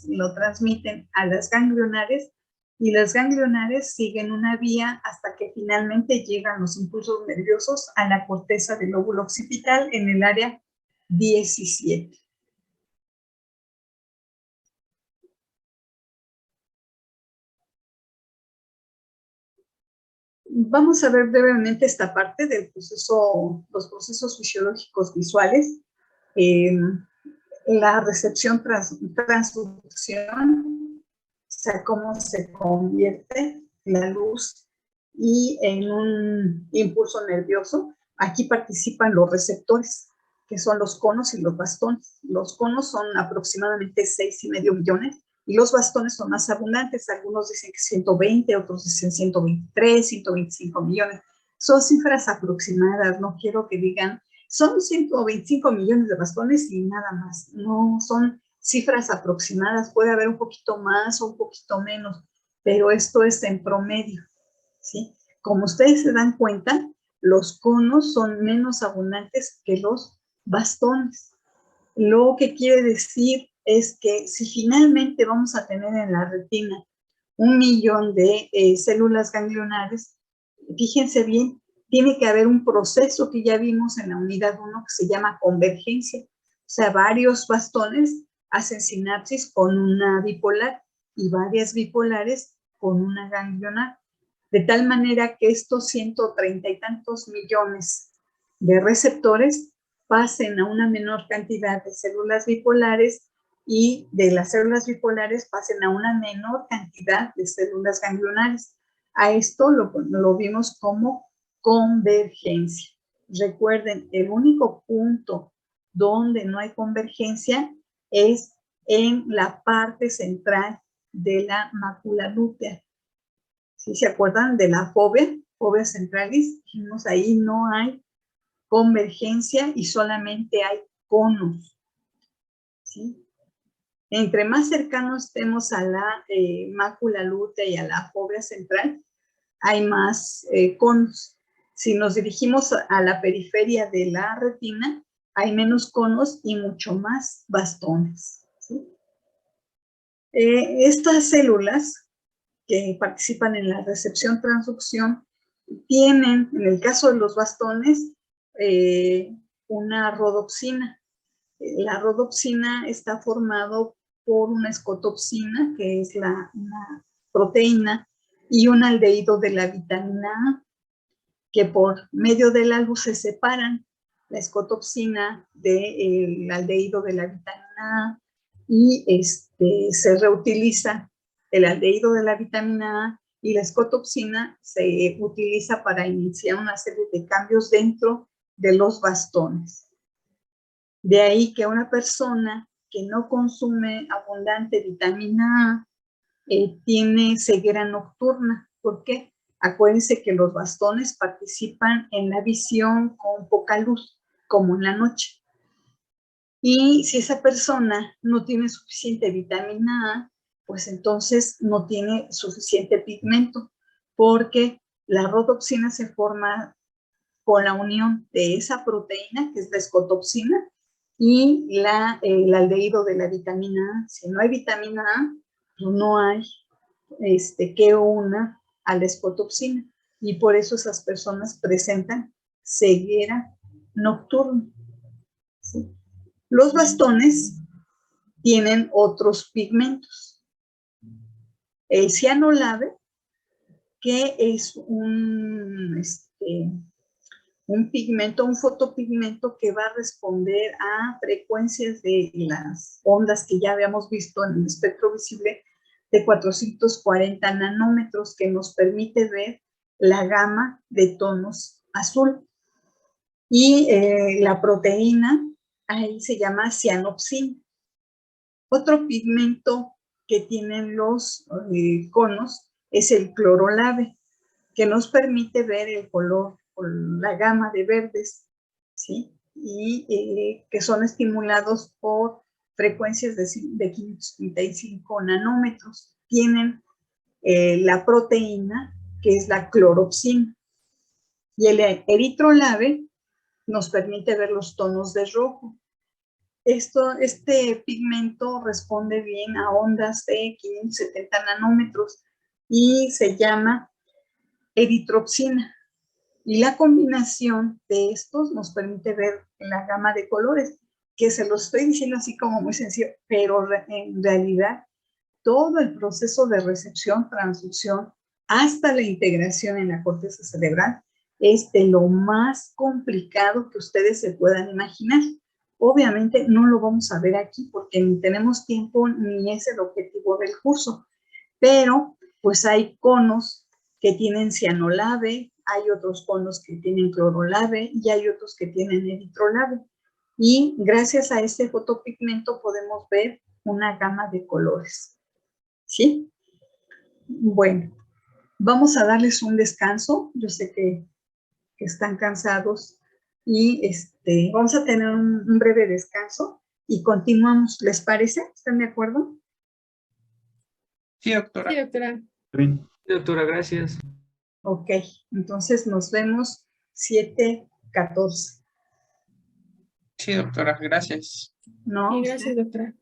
lo transmiten a las ganglionares y las ganglionares siguen una vía hasta que finalmente llegan los impulsos nerviosos a la corteza del lóbulo occipital en el área 17. Vamos a ver brevemente esta parte del proceso, los procesos fisiológicos visuales. La recepción, transducción, o sea, cómo se convierte la luz y en un impulso nervioso. Aquí participan los receptores, que son los conos y los bastones. Los conos son aproximadamente 6,5 millones y los bastones son más abundantes. Algunos dicen que 120, otros dicen 123, 125 millones. Son cifras aproximadas, no quiero que digan son 125 millones de bastones y nada más. No son cifras aproximadas, puede haber un poquito más o un poquito menos, pero esto es en promedio, ¿sí? Como ustedes se dan cuenta, los conos son menos abundantes que los bastones, lo que quiere decir es que si finalmente vamos a tener en la retina 1 millón de células ganglionares, fíjense bien, tiene que haber un proceso que ya vimos en la unidad 1 que se llama convergencia. O sea, varios bastones hacen sinapsis con una bipolar y varias bipolares con una ganglionar. De tal manera que estos 130 y tantos millones de receptores pasen a una menor cantidad de células bipolares y de las células bipolares pasen a una menor cantidad de células ganglionares. A esto lo vimos como convergencia. Recuerden, el único punto donde no hay convergencia es en la parte central de la mácula lútea. ¿Sí se acuerdan de la fovea centralis? Dijimos ahí no hay convergencia y solamente hay conos. ¿Sí? Entre más cercanos estemos a la mácula lútea y a la fovea central, hay más conos. Si nos dirigimos a la periferia de la retina, hay menos conos y mucho más bastones. ¿Sí? Estas células que participan en la recepción-transducción tienen, en el caso de los bastones, una rodopsina. La rodopsina está formado por una escotopsina, que es una proteína, y un aldehído de la vitamina A, que por medio de la luz se separan la escotopsina del aldehído de la vitamina A y se reutiliza el aldehído de la vitamina A y la escotopsina se utiliza para iniciar una serie de cambios dentro de los bastones. De ahí que una persona que no consume abundante vitamina A tiene ceguera nocturna. ¿Por qué? Acuérdense que los bastones participan en la visión con poca luz, como en la noche. Y si esa persona no tiene suficiente vitamina A, pues entonces no tiene suficiente pigmento, porque la rodopsina se forma con la unión de esa proteína, que es la escotopsina, y el aldehído de la vitamina A. Si no hay vitamina A, pues no hay que una a la escotopsina. Y por eso esas personas presentan ceguera nocturna. ¿Sí? Los bastones tienen otros pigmentos. El cianolave, que es un pigmento, un fotopigmento que va a responder a frecuencias de las ondas que ya habíamos visto en el espectro visible de 440 nanómetros, que nos permite ver la gama de tonos azul. Y la proteína, ahí se llama cianopsina. Otro pigmento que tienen los conos es el clorolave, que nos permite ver el color, la gama de verdes, ¿sí? Y que son estimulados por frecuencias de 535 nanómetros. Tienen la proteína, que es la cloropsina. Y el eritrolave nos permite ver los tonos de rojo. Este pigmento responde bien a ondas de 570 nanómetros y se llama eritropsina. Y la combinación de estos nos permite ver la gama de colores, que se los estoy diciendo así como muy sencillo, pero en realidad todo el proceso de recepción, transducción, hasta la integración en la corteza cerebral es de lo más complicado que ustedes se puedan imaginar. Obviamente no lo vamos a ver aquí porque ni tenemos tiempo ni es el objetivo del curso, pero pues hay conos que tienen cianolave, hay otros conos que tienen clorolave y hay otros que tienen eritrolave. Y gracias a este fotopigmento podemos ver una gama de colores. ¿Sí? Bueno, vamos a darles un descanso. Yo sé que están cansados y vamos a tener un breve descanso y continuamos. ¿Les parece? ¿Están de acuerdo? Sí, doctora. Sí, doctora. Bien. Sí, doctora, gracias. Ok, entonces nos vemos 7:14. Sí, doctora, gracias. ¿No? Sí, gracias, doctora.